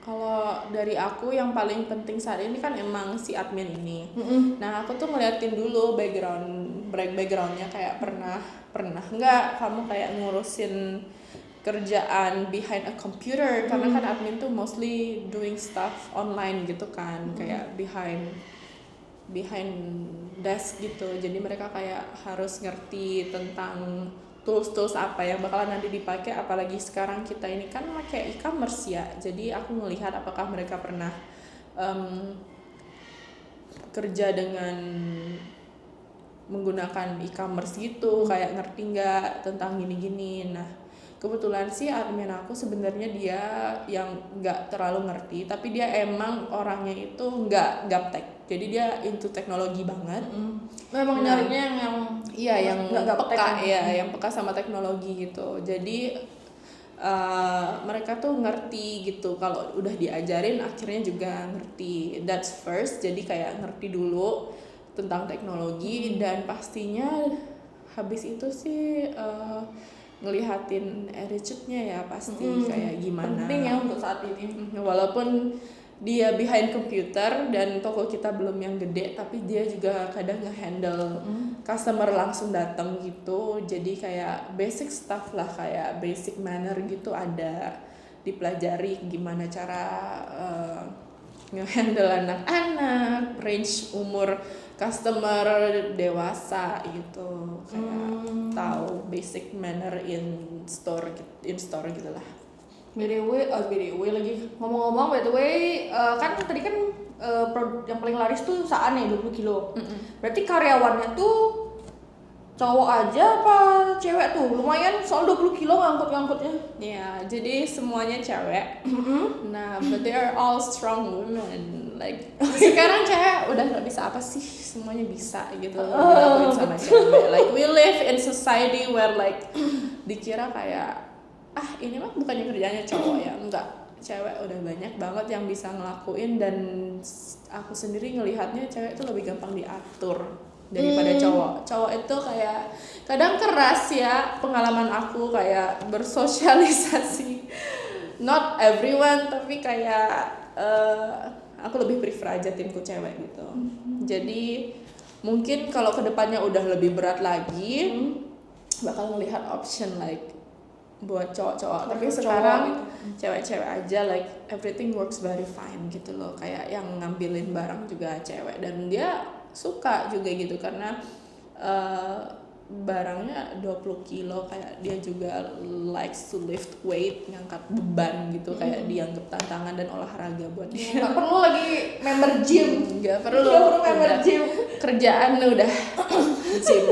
Kalau dari aku yang paling penting saat ini kan emang si admin ini. Nah aku tuh ngeliatin dulu backgroundnya, kayak pernah nggak kamu kayak ngurusin kerjaan behind a computer, karena kan admin tuh mostly doing stuff online gitu kan, kayak behind desk gitu. Jadi mereka kayak harus ngerti tentang tools apa yang bakalan nanti dipakai, apalagi sekarang kita ini kan pakai e-commerce ya. Jadi aku melihat apakah mereka pernah kerja dengan menggunakan e-commerce gitu, kayak ngerti nggak tentang gini-gini. Nah kebetulan sih admin aku sebenarnya dia yang nggak terlalu ngerti, tapi dia emang orangnya itu nggak gaptek, jadi dia into teknologi banget. Memang Nah, nyarinya yang iya yang nggak gaptek peka kan? ya, yang peka sama teknologi gitu. Jadi mereka tuh ngerti gitu, kalau udah diajarin akhirnya juga ngerti. That's first, jadi kayak ngerti dulu tentang teknologi. Dan pastinya habis itu sih ngelihatin attitude-nya ya pasti kayak gimana. Penting ya untuk saat ini. Walaupun dia behind computer dan toko kita belum yang gede, tapi dia juga kadang nge-handle customer langsung datang gitu. Jadi kayak basic stuff lah, kayak basic manner gitu ada dipelajari, gimana cara nge-handle anak-anak, range umur customer dewasa gitu, kayak tahu basic manner in store gitu lah. BDW lagi ngomong-ngomong, by the way, kan tadi kan produk yang paling laris tuh Saan ya 20 kilo. Berarti karyawannya tuh cowok aja apa cewek tuh? Lumayan soal 20 kilo ngangkutnya. Ya, jadi semuanya cewek. Nah, but they are all strong women. Like sekarang cewek udah nggak bisa apa sih, semuanya bisa gitu dilakuin sama cewek. Like we live in society where like dikira kayak ini mah bukannya kerjanya cowok ya, enggak, cewek udah banyak banget yang bisa ngelakuin. Dan aku sendiri ngelihatnya cewek itu lebih gampang diatur daripada cowok. Cowok itu kayak kadang keras ya, pengalaman aku kayak bersosialisasi, not everyone, tapi kayak aku lebih prefer aja timku cewek gitu. Jadi mungkin kalau kedepannya udah lebih berat lagi, bakal ngelihat option like buat cowok-cowok, tapi sekarang cewek-cewek aja, like everything works very fine gitu loh. Kayak yang ngambilin barang juga cewek dan dia suka juga gitu, karena barangnya 20 kilo, kayak dia juga likes to lift weight, ngangkat beban gitu, kayak dianggap tantangan dan olahraga buat dia. Nggak perlu lagi member gym. Nggak perlu member udah gym. kerjaan udah gym.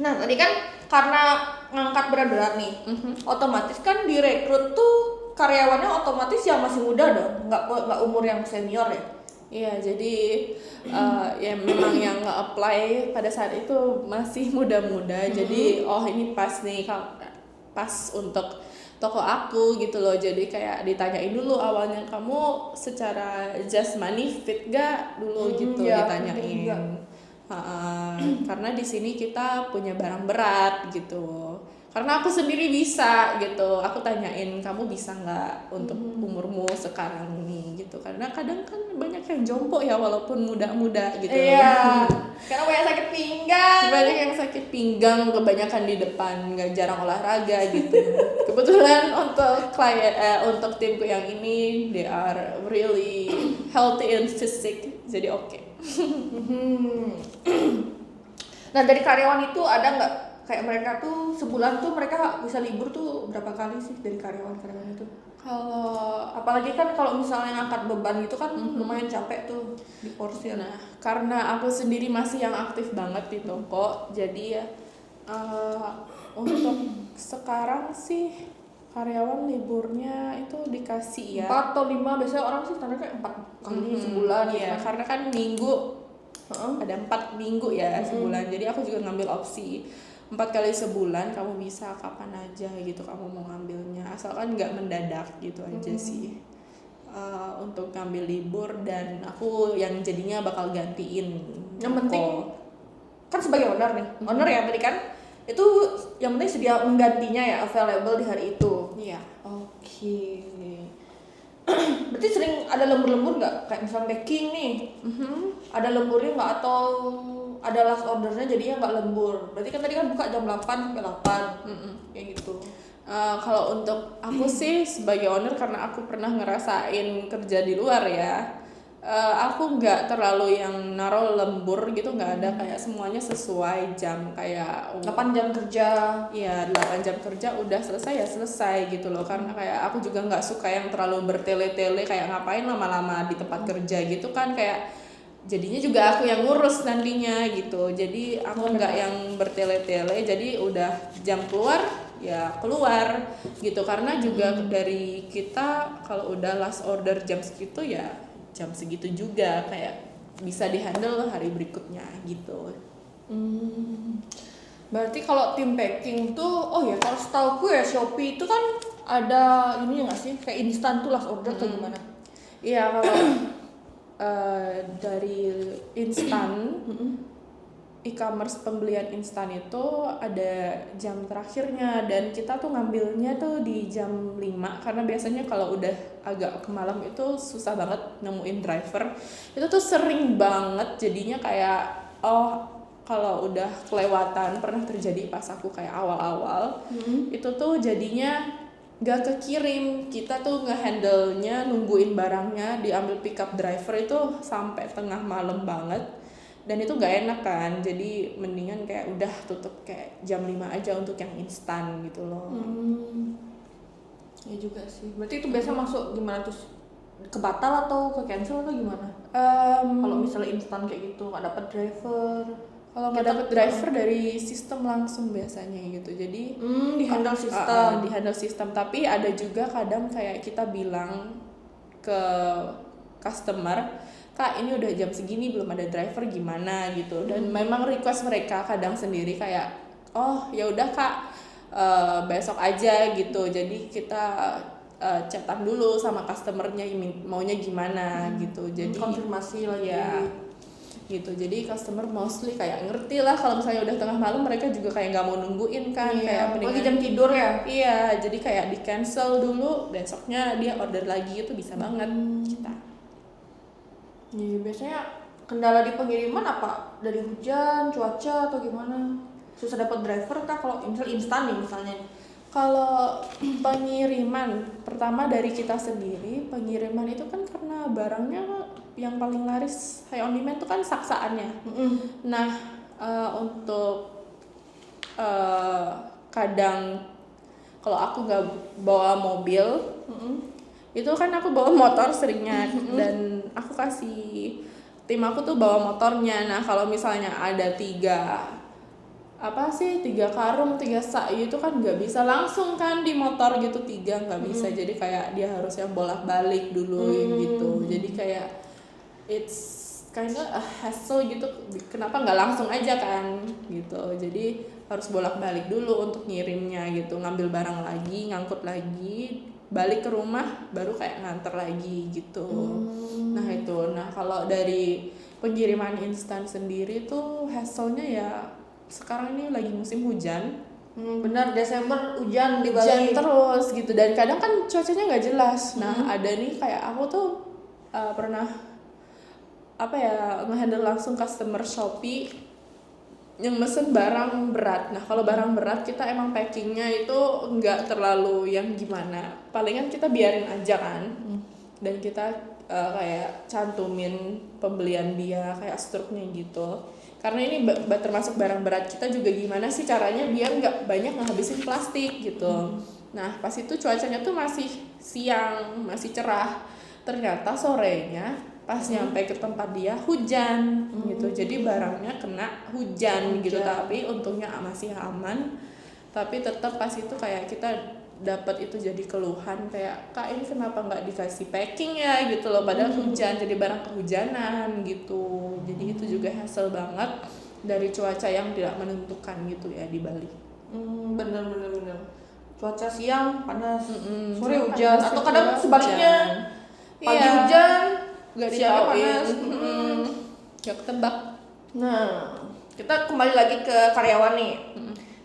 Nah tadi kan karena ngangkat berat-berat nih, otomatis kan direkrut tuh karyawannya otomatis yang masih muda dong, nggak umur yang senior ya. Iya, jadi ya memang yang nge-apply pada saat itu masih muda-muda. Jadi ini pas nih, pas untuk toko aku gitu loh. Jadi kayak ditanyain dulu awalnya, kamu secara jasmani fit gak dulu gitu, ditanyain. Karena di sini kita punya barang berat gitu. Karena aku sendiri bisa gitu, aku tanyain kamu bisa nggak untuk umurmu sekarang nih gitu. Karena kadang kan banyak yang jompo ya walaupun muda-muda gitu. Iya. Karena banyak sakit pinggang. Banyak yang sakit pinggang, kebanyakan di depan, nggak jarang olahraga gitu. Kebetulan untuk untuk timku yang ini, they are really healthy and physique, jadi oke. Nah dari karyawan itu ada nggak kayak mereka tuh sebulan tuh mereka bisa libur tuh berapa kali sih dari karyawan itu? Kalau Apalagi kan kalau misalnya ngangkat beban gitu kan lumayan capek tuh di porsi. Nah, karena aku sendiri masih yang aktif banget di toko, jadi ya untuk sekarang sih karyawan liburnya itu dikasih ya 4 atau 5, biasanya orang sih standar kayak 4 kali sebulan gitu. ya, karena kan minggu ada 4 minggu ya sebulan, jadi aku juga ngambil opsi 4 kali sebulan, kamu bisa kapan aja gitu kamu mau ngambilnya, asalkan nggak mendadak gitu aja sih. Untuk ngambil libur, dan aku yang jadinya bakal gantiin. Yang penting kan sebagai owner nih, owner ya tadi kan itu yang penting sedia menggantinya ya, available di hari itu. Iya. Oke. Berarti sering ada lembur-lembur nggak? Kayak misalnya packing nih, ada lemburnya nggak, atau ada last ordernya jadinya nggak lembur? Berarti kan tadi kan buka jam 8 sampai 8, kayak gitu. Kalau untuk aku sih sebagai owner, karena aku pernah ngerasain kerja di luar ya, aku nggak terlalu yang naruh lembur gitu, nggak ada, kayak semuanya sesuai jam, kayak 8 jam kerja. Iya, 8 jam kerja udah selesai ya selesai gitu loh. Karena kayak aku juga nggak suka yang terlalu bertele-tele, kayak ngapain lama-lama di tempat kerja gitu kan, kayak jadinya juga aku yang ngurus nantinya gitu. Jadi aku nggak yang bertele-tele, jadi udah jam keluar ya keluar gitu, karena juga dari kita kalau udah last order jam segitu ya jam segitu juga kayak bisa dihandle hari berikutnya gitu. Berarti kalau tim packing tuh, oh ya kalau setauku ya Shopee itu kan ada ini nggak sih kayak instan tuh last order atau gimana? Iya, kalau dari instan e-commerce pembelian instan itu ada jam terakhirnya, dan kita tuh ngambilnya tuh di jam 5 karena biasanya kalau udah agak ke malam itu susah banget nemuin driver. Itu tuh sering banget jadinya kayak kalau udah kelewatan, pernah terjadi pas aku kayak awal-awal itu tuh jadinya gak kekirim. Kita tuh ngehandle-nya, nungguin barangnya diambil pick up driver itu sampai tengah malam banget, dan itu gak enak kan. Jadi mendingan kayak udah tutup kayak jam 5 aja untuk yang instan gitu loh. Ya juga sih. Berarti itu biasa masuk gimana tuh? Kebatal atau ke cancel atau gimana? Kalau misalnya instan kayak gitu nggak dapat driver. Kalau nggak dapet driver dari sistem langsung biasanya gitu, jadi di handle sistem. di handle sistem. Tapi ada juga kadang kayak kita bilang ke customer, Kak ini udah jam segini belum ada driver gimana gitu, dan memang request mereka kadang sendiri kayak oh ya udah Kak besok aja gitu. Jadi kita chatan dulu sama customernya maunya gimana gitu, jadi konfirmasi lagi ya gitu. Jadi customer mostly kayak ngerti lah kalau misalnya udah tengah malam, mereka juga kayak nggak mau nungguin kan, kayak lagi jam tidur ya. iya, jadi kayak di cancel dulu, besoknya dia order lagi, itu bisa banget kita. Iya, biasanya kendala di pengiriman apa? Dari hujan, cuaca atau gimana? Susah dapat driver kah kalau instan nih misalnya? Kalau pengiriman, pertama dari kita sendiri, pengiriman itu kan karena barangnya yang paling laris Hai On Demand itu kan saksaannya. Nah, untuk kadang kalau aku nggak bawa mobil, itu kan aku bawa motor seringnya, dan aku kasih tim aku tuh bawa motornya. Nah, kalau misalnya ada tiga karung 3 sak itu kan nggak bisa langsung kan di motor gitu, 3 nggak bisa. Jadi kayak dia harus yang bolak-balik dulu gitu. Jadi kayak it's kind of a hassle gitu, kenapa nggak langsung aja kan gitu. Jadi harus bolak-balik dulu untuk ngirimnya gitu, ngambil barang lagi, ngangkut lagi, balik ke rumah baru kayak nganter lagi gitu. Nah kalau dari pengiriman instan sendiri tuh hassle-nya ya sekarang ini lagi musim hujan. Benar, Desember hujan di Bali. Hujan terus gitu, dan kadang kan cuacanya nggak jelas. Nah ada nih kayak aku tuh pernah ngehandle langsung customer Shopee yang mesen barang berat. Nah kalau barang berat kita emang packingnya itu nggak terlalu yang gimana, palingan kita biarin aja kan, dan kita kayak cantumin pembelian dia kayak struknya gitu. Karena ini termasuk barang berat, kita juga gimana sih caranya biar nggak banyak ngehabisin plastik gitu. Nah pas itu cuacanya tuh masih siang, masih cerah, ternyata sorenya pas nyampe ke tempat dia hujan gitu. Jadi barangnya kena hujan gitu, tapi untungnya masih aman. Tapi tetap pas itu kayak kita dapat itu jadi keluhan kayak, Kak ini kenapa nggak dikasih packing ya gitu loh, padahal hujan, jadi barang kehujanan gitu. Jadi itu juga hassle banget dari cuaca yang tidak menentukan gitu ya di Bali. Bener. Cuaca siang panas, sore Siang hujan, panas, atau kadang sebaliknya pagi Iya, hujan, nggak siangnya ditauin. panas. Nggak ketebak. Nah, kita kembali lagi ke karyawan nih.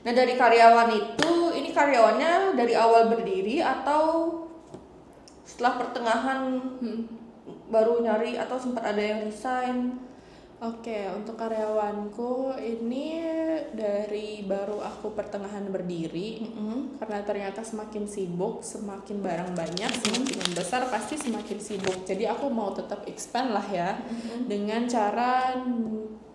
Nah dari karyawan itu, ini karyawannya dari awal berdiri atau setelah pertengahan baru nyari, atau sempat ada yang resign? Oke, untuk karyawanku ini dari baru aku pertengahan berdiri, karena ternyata semakin sibuk, semakin barang banyak, semakin besar pasti semakin sibuk. Jadi aku mau tetap expand lah ya, dengan cara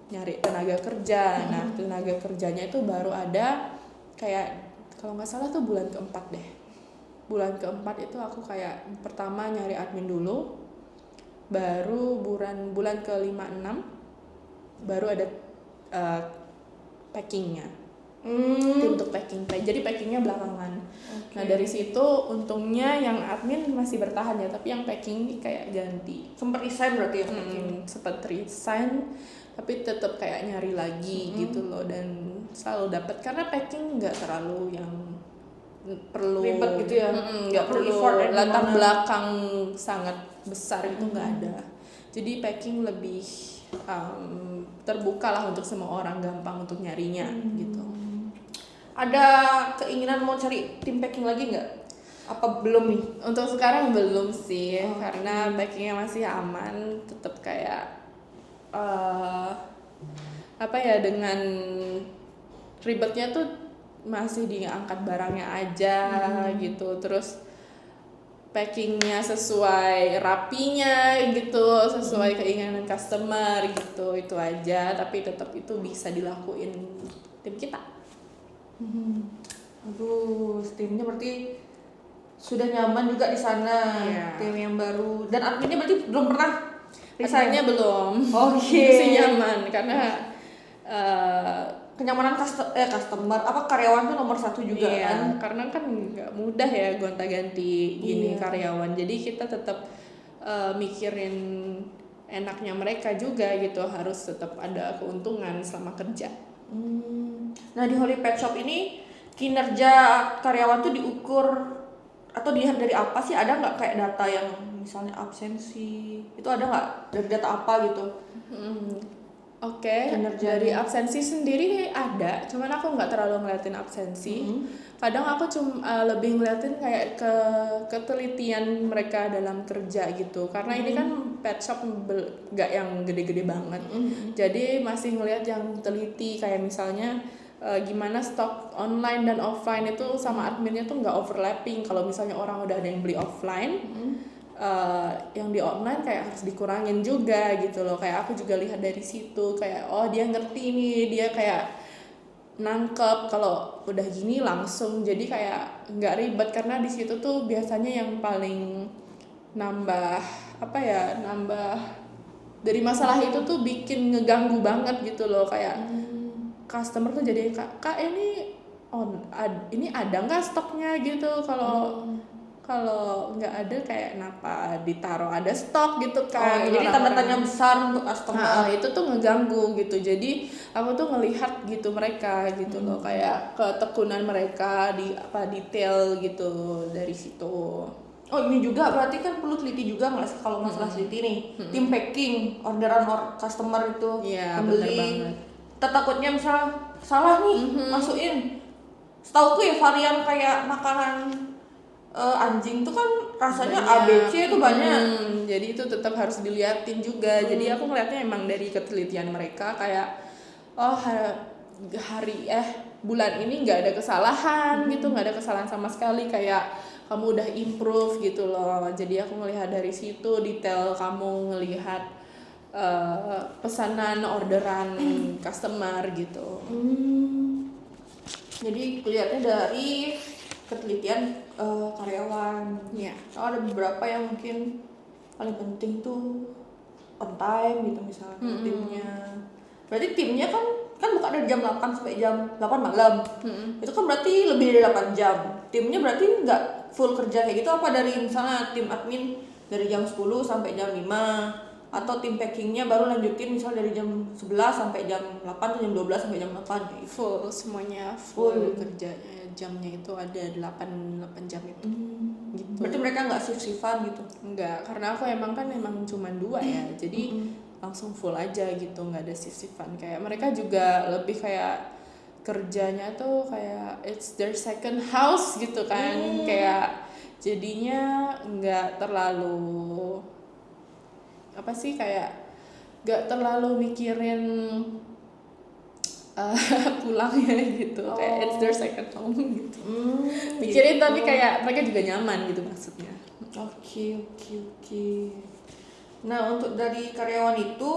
nyari tenaga kerja. Nah tenaga kerjanya itu baru ada kayak kalau nggak salah tuh bulan keempat deh. Bulan keempat itu aku kayak pertama nyari admin dulu, baru bulan ke 5-6 baru ada packingnya Tim untuk packing. Jadi packingnya belakangan. Nah dari situ untungnya yang admin masih bertahan ya, tapi yang packing ini kayak ganti. Sempat resign berarti ya packing. Sempat resign, tapi tetap kayak nyari lagi gitu loh, dan selalu dapat karena packing nggak terlalu yang perlu Ribet gitu ya. nggak perlu effort yang latar gimana. belakang sangat besar itu nggak ada. Jadi packing lebih terbuka lah untuk semua orang, gampang untuk nyarinya gitu. Ada keinginan mau cari tim packing lagi nggak? Apa belum nih? Untuk sekarang belum sih, karena packingnya masih aman, tetap kayak apa ya, dengan ribetnya tuh masih diangkat barangnya aja gitu, terus packingnya sesuai rapinya gitu, sesuai keinginan customer gitu, itu aja, tapi tetap itu bisa dilakuin tim kita. Aduh, timnya berarti sudah nyaman juga di sana. Iya. Tim yang baru dan adminnya berarti belum pernah Rasanya belum. Oke. Masih nyaman karena kenyamanan customer apa karyawan tuh nomor satu juga kan. karena kan nggak mudah ya gonta-ganti gini Iya. karyawan. Jadi kita tetap mikirin enaknya mereka juga gitu, harus tetap ada keuntungan selama kerja. Nah di Holy Pet Shop ini kinerja karyawan tuh diukur atau dilihat dari apa sih? Ada nggak kayak data yang misalnya absensi itu ada nggak dari data apa gitu? Oke, Kinerjanya. dari absensi sendiri ada, cuman aku nggak terlalu ngeliatin absensi. Kadang aku cuma lebih ngeliatin kayak ke ketelitian mereka dalam kerja gitu, karena ini kan pet shop nggak yang gede-gede banget. Jadi masih ngeliat yang teliti, kayak misalnya gimana stok online dan offline itu sama adminnya tuh nggak overlapping. Kalau misalnya orang udah ada yang beli offline, yang di online kayak harus dikurangin juga gitu loh. Kayak aku juga lihat dari situ kayak dia ngerti nih, dia kayak nangkep kalau udah gini langsung, jadi kayak nggak ribet. Karena di situ tuh biasanya yang paling nambah dari masalah itu tuh bikin ngeganggu banget gitu loh, kayak customer tuh jadi kak ini ini ada nggak stoknya gitu, kalau nggak ada kayak kenapa ditaruh ada stok gitu kan. Jadi tanda tanya besar untuk customer. Itu tuh ngeganggu gitu. Jadi aku tuh ngelihat gitu mereka gitu loh, kayak ketekunan mereka di detail gitu dari situ. Oh ini juga berarti kan perlu teliti juga nggak sih kalau masalah teliti nih. Tim packing, orderan customer itu Iya, bener pembeli. banget. Kita takutnya misalnya salah nih masukin. Setauku ya varian kayak makanan anjing tuh kan rasanya ABC itu banyak. Jadi itu tetap harus diliatin juga. Jadi aku ngeliatnya emang dari ketelitian mereka kayak bulan ini nggak ada kesalahan gitu, nggak ada kesalahan sama sekali, kayak kamu udah improve gitu loh. Jadi aku ngelihat dari situ detail kamu ngelihat pesanan orderan customer gitu. Jadi kelihatannya dari ketelitian karyawan. Iya. Ada beberapa yang mungkin paling penting tuh on time gitu misalnya timnya. Berarti timnya kan buka dari jam 8 sampai jam 8 malam. Itu kan berarti lebih dari 8 jam. Timnya berarti nggak full kerja kayak gitu, apa dari misalnya tim admin dari jam 10 sampai jam 5, atau tim packingnya baru lanjutin misal dari jam 11 sampai jam 8 atau jam 12 sampai jam 8 kayak gitu. Full semuanya full kerjanya, jamnya itu ada 8 jam itu. Gitu. Berarti mereka nggak shift-shiftan gitu? Enggak, karena aku emang cuma 2 ya, jadi langsung full aja gitu, nggak ada shift-shiftan. Kayak mereka juga lebih kayak kerjanya tuh kayak it's their second house gitu kan. Kayak jadinya nggak terlalu kayak nggak terlalu mikirin pulangnya gitu. Kayak it's their second home gitu. Mikirin gitu. tapi kayak mereka juga nyaman gitu maksudnya. Oke. Nah untuk dari karyawan itu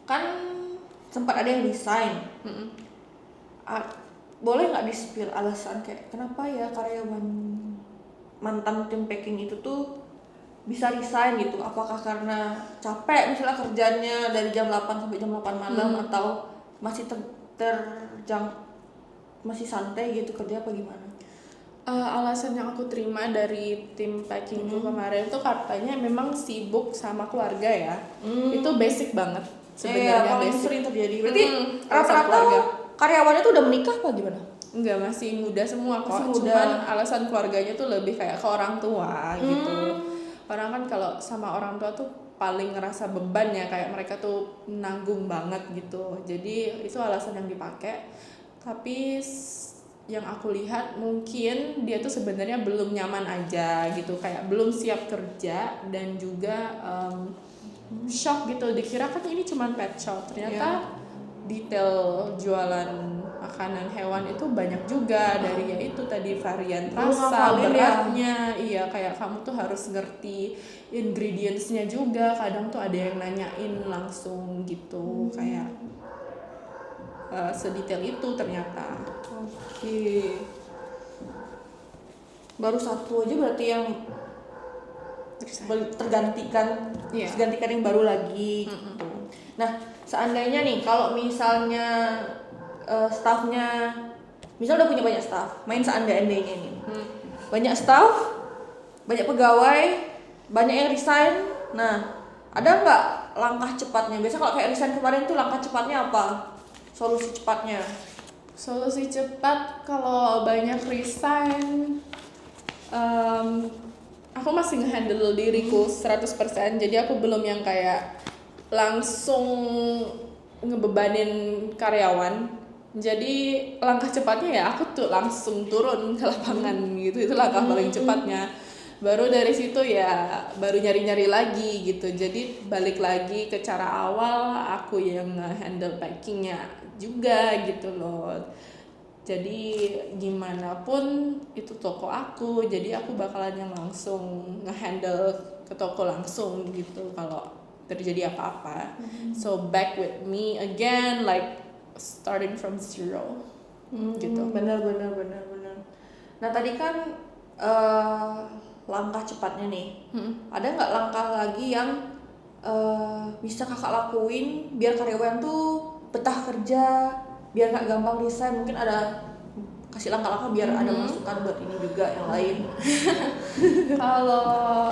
kan sempat ada yang resign. Boleh nggak di-spill alasan kayak kenapa ya karyawan mantan tim packing itu tuh bisa resign gitu? Apakah karena capek misalnya kerjanya dari jam 8 sampai jam 8 malam, atau masih terjang masih santai gitu kerja apa gimana? Alasan yang aku terima dari tim packingku kemarin tuh katanya memang sibuk sama keluarga ya. Itu basic banget sebenarnya, paling basic. sering terjadi. Berarti Alasan rata-rata keluarga. karyawannya tuh udah menikah apa gimana? Enggak, masih muda semua kok. Masih muda. Cuman alasan keluarganya tuh lebih kayak ke orang tua gitu. Orang kan kalau sama orang tua tuh paling ngerasa beban ya, kayak mereka tuh nanggung banget gitu. Jadi itu alasan yang dipakai. Tapi yang aku lihat mungkin dia tuh sebenarnya belum nyaman aja gitu, kayak belum siap kerja dan juga shock gitu. Dikira kan ini cuma pet shop, ternyata detail jualan makanan hewan itu banyak juga, dari ya itu tadi varian rasa, ngafalin beratnya, iya kayak kamu tuh harus ngerti ingredientsnya juga. Kadang tuh ada yang nanyain langsung gitu, kayak sedetail itu ternyata. Oke. Baru satu aja berarti yang tergantikan, Iya. tergantikan yang baru lagi gitu. Nah, seandainya nih kalau misalnya staffnya, misal udah punya banyak staff, main seandai-andainya nih, banyak staff, banyak pegawai, banyak yang resign. Nah, ada nggak langkah cepatnya? Biasa kalau kayak resign kemarin tuh langkah cepatnya apa? Solusi cepatnya? Solusi cepat kalau banyak resign, aku masih ngehandle diriku 100%. Jadi aku belum yang kayak langsung ngebebanin karyawan. Jadi langkah cepatnya ya aku tuh langsung turun ke lapangan gitu. Itu langkah paling cepatnya. Baru dari situ ya baru nyari-nyari lagi gitu. Jadi balik lagi ke cara awal, aku yang handle packingnya juga gitu loh. Jadi gimana pun itu toko aku, jadi aku bakalan yang langsung ngehandle ke toko langsung gitu kalau terjadi apa-apa. So back with me again, like starting from zero. Gitu. Benar. Nah tadi kan langkah cepatnya nih. Ada nggak langkah lagi yang bisa kakak lakuin biar karyawan tuh betah kerja, biar nggak gampang resign? Mungkin ada kasih langkah-langkah biar ada masukan buat ini juga yang lain. Kalau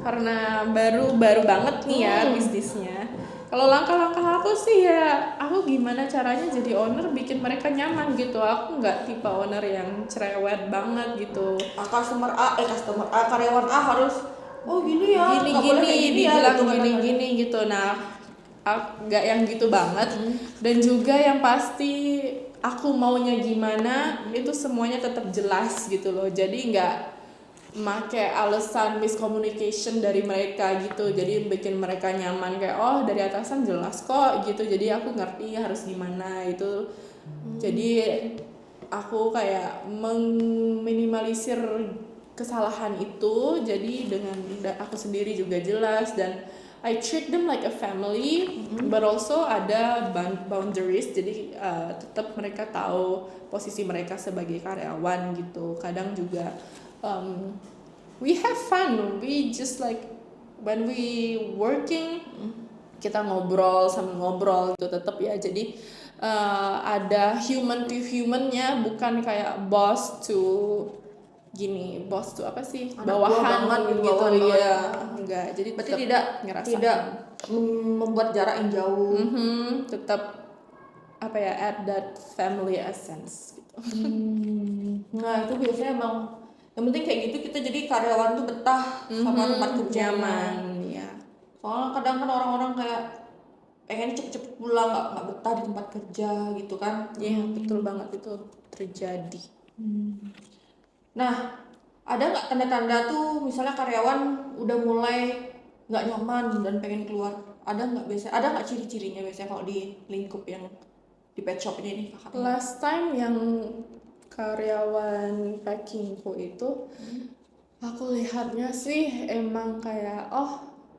karena baru banget nih ya bisnisnya. Kalau langkah-langkah aku sih ya, aku gimana caranya jadi owner bikin mereka nyaman gitu. Aku nggak tipe owner yang cerewet banget gitu. Customer A, karyawan A harus gini ya, nggak boleh kayak gini ya, dibilang gitu kan. gini gitu. Nah, nggak yang gitu banget. Dan juga yang pasti aku maunya gimana itu semuanya tetap jelas gitu loh. Jadi nggak make alasan miscommunication dari mereka gitu, jadi bikin mereka nyaman kayak dari atasan jelas kok gitu, jadi aku ngerti harus gimana itu. Jadi aku kayak meminimalisir kesalahan itu, jadi dengan aku sendiri juga jelas, dan I treat them like a family, but also ada boundaries, jadi tetap mereka tahu posisi mereka sebagai karyawan gitu. Kadang juga we have fun, we just like when we working kita ngobrol sambil ngobrol gitu tetap ya. Jadi ada human to humannya, bukan kayak boss to apa sih, Anak buah bawahan banget gitu bawahan ya. Enggak, jadi berarti tetap tidak membuat jarak yang jauh. Tetap apa ya, add that family essence gitu. Nah itu biasanya emang yang penting kayak gitu, kita jadi karyawan tuh betah sama tempat kerja nyaman ya. Soalnya kadang kan orang-orang kayak pengen cepet-cepet pulang, nggak betah di tempat kerja gitu kan. Iya, betul banget itu terjadi. Nah, ada nggak tanda-tanda tuh misalnya karyawan udah mulai nggak nyaman dan pengen keluar? Ada nggak biasanya? Ada nggak ciri-cirinya biasanya kalau di lingkup yang di pet shop ini kakak? Last time yang karyawan packingku itu, aku lihatnya sih emang kayak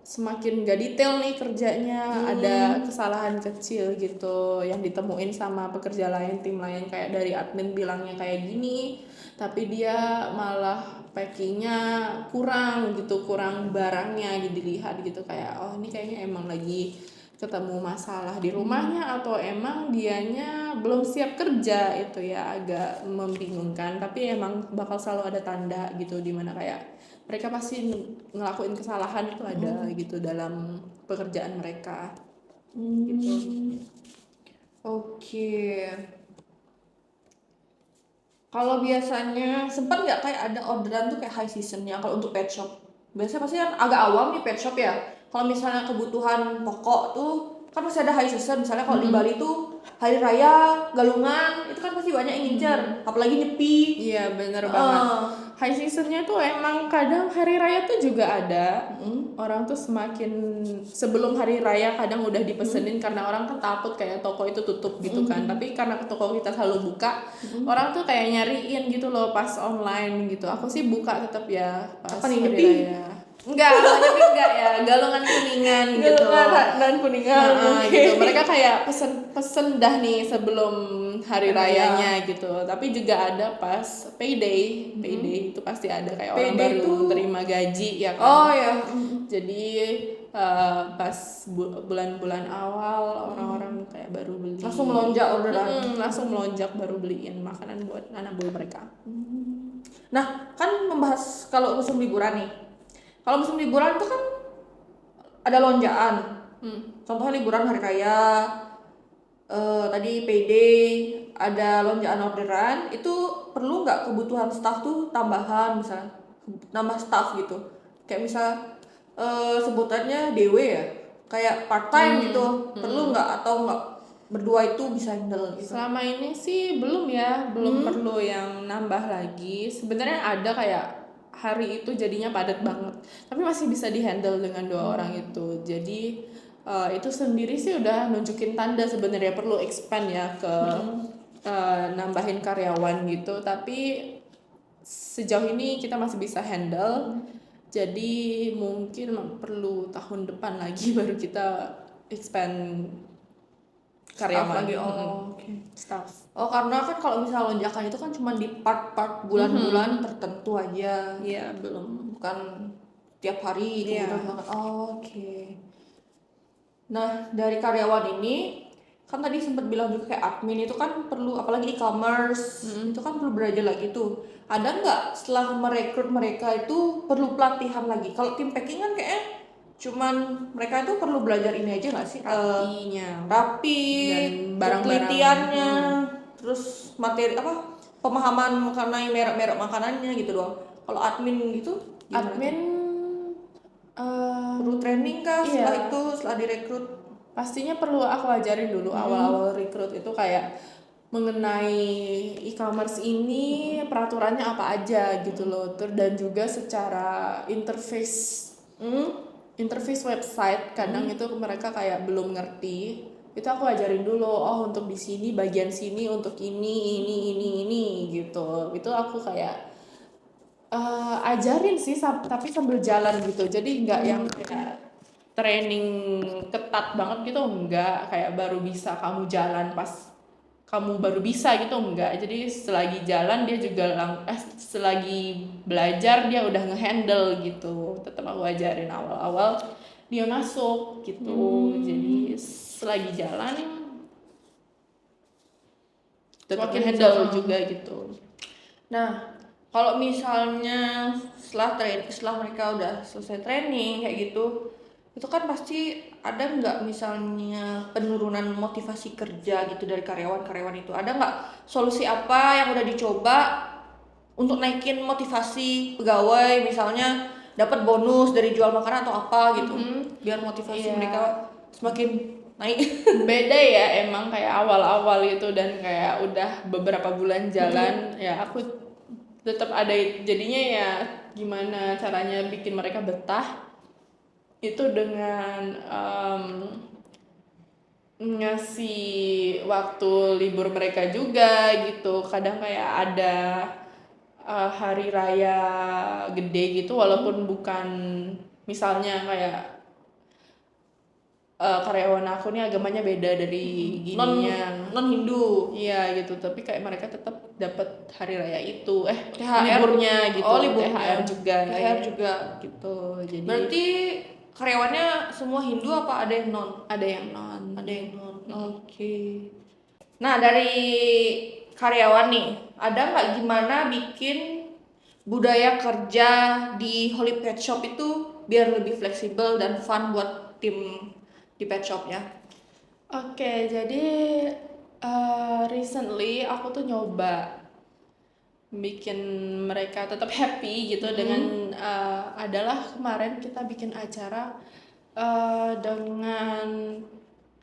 semakin gak detail nih kerjanya, ada kesalahan kecil gitu yang ditemuin sama pekerja lain, tim lain, kayak dari admin bilangnya kayak gini, tapi dia malah packingnya kurang gitu, kurang barangnya gitu, dilihat gitu kayak ini kayaknya emang lagi ketemu masalah di rumahnya atau emang dianya belum siap kerja, itu ya agak membingungkan. Tapi emang bakal selalu ada tanda gitu dimana kayak mereka pasti ngelakuin kesalahan itu ada gitu dalam pekerjaan mereka gitu. Oke. Kalau biasanya sempat nggak kayak ada orderan tuh kayak high seasonnya kalau untuk pet shop? Biasanya pasti kan agak awam nih pet shop ya. Kalau misalnya kebutuhan pokok tuh kan pasti ada high season. Misalnya kalau di Bali tuh hari raya, galungan itu kan pasti banyak yang ngincer. Apalagi nyepi. Iya bener banget. High seasonnya tuh emang kadang hari raya tuh juga ada. Orang tuh semakin sebelum hari raya kadang udah dipesenin karena orang kan takut kayak toko itu tutup gitu kan. Tapi karena toko kita selalu buka, orang tuh kayak nyariin gitu loh pas online gitu. Aku sih buka tetap ya pas Apa nih, hari nyepi? raya. Enggak, tapi enggak ya, galungan kuningan gitu. Dan kuningan. Gitu. Mereka kayak pesen dah nih sebelum hari rayanya gitu. Tapi juga ada pas payday itu pasti ada kayak orang Payday baru tuh- terima gaji ya kan. Oh ya. Jadi pas bulan-bulan awal orang-orang kayak baru beli. Langsung melonjak orderan. Langsung melonjak baru beliin makanan buat anak buah mereka. Nah, kan membahas kalau musim liburan nih. Kalau musim liburan itu kan ada lonjakan. Contohnya liburan hari raya, tadi payday, ada lonjakan orderan. Itu perlu nggak kebutuhan staff tuh tambahan, misalnya nambah staff gitu? Kayak misal sebutannya DW ya, kayak part time gitu. Perlu nggak atau nggak berdua itu bisa handle gitu? Selama ini sih belum ya, belum perlu yang nambah lagi. Sebenarnya ada kayak hari itu jadinya padat banget, tapi masih bisa dihandle dengan 2 orang itu. Jadi itu sendiri sih udah nunjukin tanda sebenarnya perlu expand ya ke nambahin karyawan gitu. Tapi sejauh ini kita masih bisa handle. Jadi mungkin perlu tahun depan lagi baru kita expand karyawan Staff lagi. Oke. staff. Oh, karena kan kalau misalnya lonjakan itu kan cuma di part-part bulan-bulan tertentu aja. Iya belum. Bukan tiap hari Iya. kebutuhan banget. Oke. Nah, dari karyawan ini kan tadi sempat bilang juga kayak admin itu kan perlu, apalagi e-commerce itu kan perlu belajar lagi tuh. Ada nggak setelah merekrut mereka itu perlu pelatihan lagi? Kalau tim packing kan kayaknya cuman mereka itu perlu belajar ini aja nggak sih? Rapinya Rapi, dan barang-barang. ketelitiannya, terus materi apa, pemahaman mengenai merek-merek makanannya gitu doang. Kalau admin gitu gimana? admin Perlu training kah iya. setelah itu, setelah direkrut? pastinya perlu aku ajarin dulu awal-awal rekrut itu kayak mengenai e-commerce ini peraturannya apa aja gitu loh. Dan juga secara interface website kadang itu mereka kayak belum ngerti. Itu aku ajarin dulu, oh untuk di sini bagian sini untuk ini gitu. Itu aku kayak ajarin sih tapi sambil jalan gitu. Jadi nggak yang kayak training ketat banget gitu, enggak. Kayak baru bisa kamu jalan pas kamu baru bisa gitu, enggak. Jadi selagi jalan dia juga selagi belajar dia udah ngehandle gitu. Tetap aku ajarin awal-awal dia masuk gitu. Jadi selagi jalan tetap Makin ngehandle bisa. juga gitu. Nah, kalau misalnya setelah mereka udah selesai training kayak gitu, itu kan pasti ada nggak misalnya penurunan motivasi kerja gitu dari karyawan-karyawan itu? Ada nggak solusi apa yang udah dicoba untuk naikin motivasi pegawai, misalnya dapat bonus dari jual makanan atau apa gitu, biar motivasi Iya. mereka semakin naik? Beda ya emang kayak awal-awal gitu, dan kayak udah beberapa bulan jalan ya aku tetap ada jadinya ya gimana caranya bikin mereka betah itu dengan ngasih waktu libur mereka juga gitu. Kadang kayak ada hari raya gede gitu walaupun bukan, misalnya kayak karyawan aku nih agamanya beda dari gininya, non Hindu. iya gitu, tapi kayak mereka tetap dapat hari raya itu THR. liburnya gitu. Oh, liburnya. THR juga THR juga. gitu. Jadi Berarti karyawannya semua Hindu apa ada yang non? Ada yang non. Ada yang non. Oke. Nah, dari karyawan nih, ada nggak gimana bikin budaya kerja di Holy Pet Shop itu biar lebih fleksibel dan fun buat tim di pet shopnya? Oke, jadi recently aku tuh nyoba bikin mereka tetap happy gitu dengan adalah kemarin kita bikin acara dengan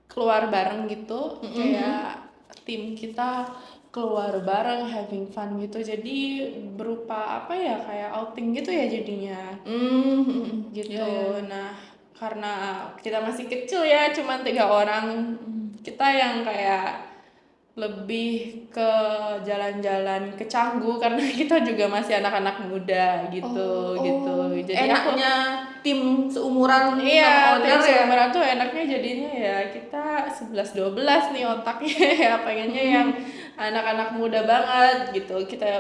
keluar bareng gitu, kayak tim kita keluar bareng having fun gitu, jadi berupa apa ya, kayak outing gitu ya jadinya gitu. Nah, karena kita masih kecil ya, cuman 3 orang, kita yang kayak lebih ke jalan-jalan ke Canggu karena kita juga masih anak-anak muda gitu gitu. Jadi aku enaknya tim seumuran iya, sama tim owner ya. seumuran tuh enaknya jadinya ya kita 11-12 nih otaknya ya, pengennya yang anak-anak muda banget gitu. Kita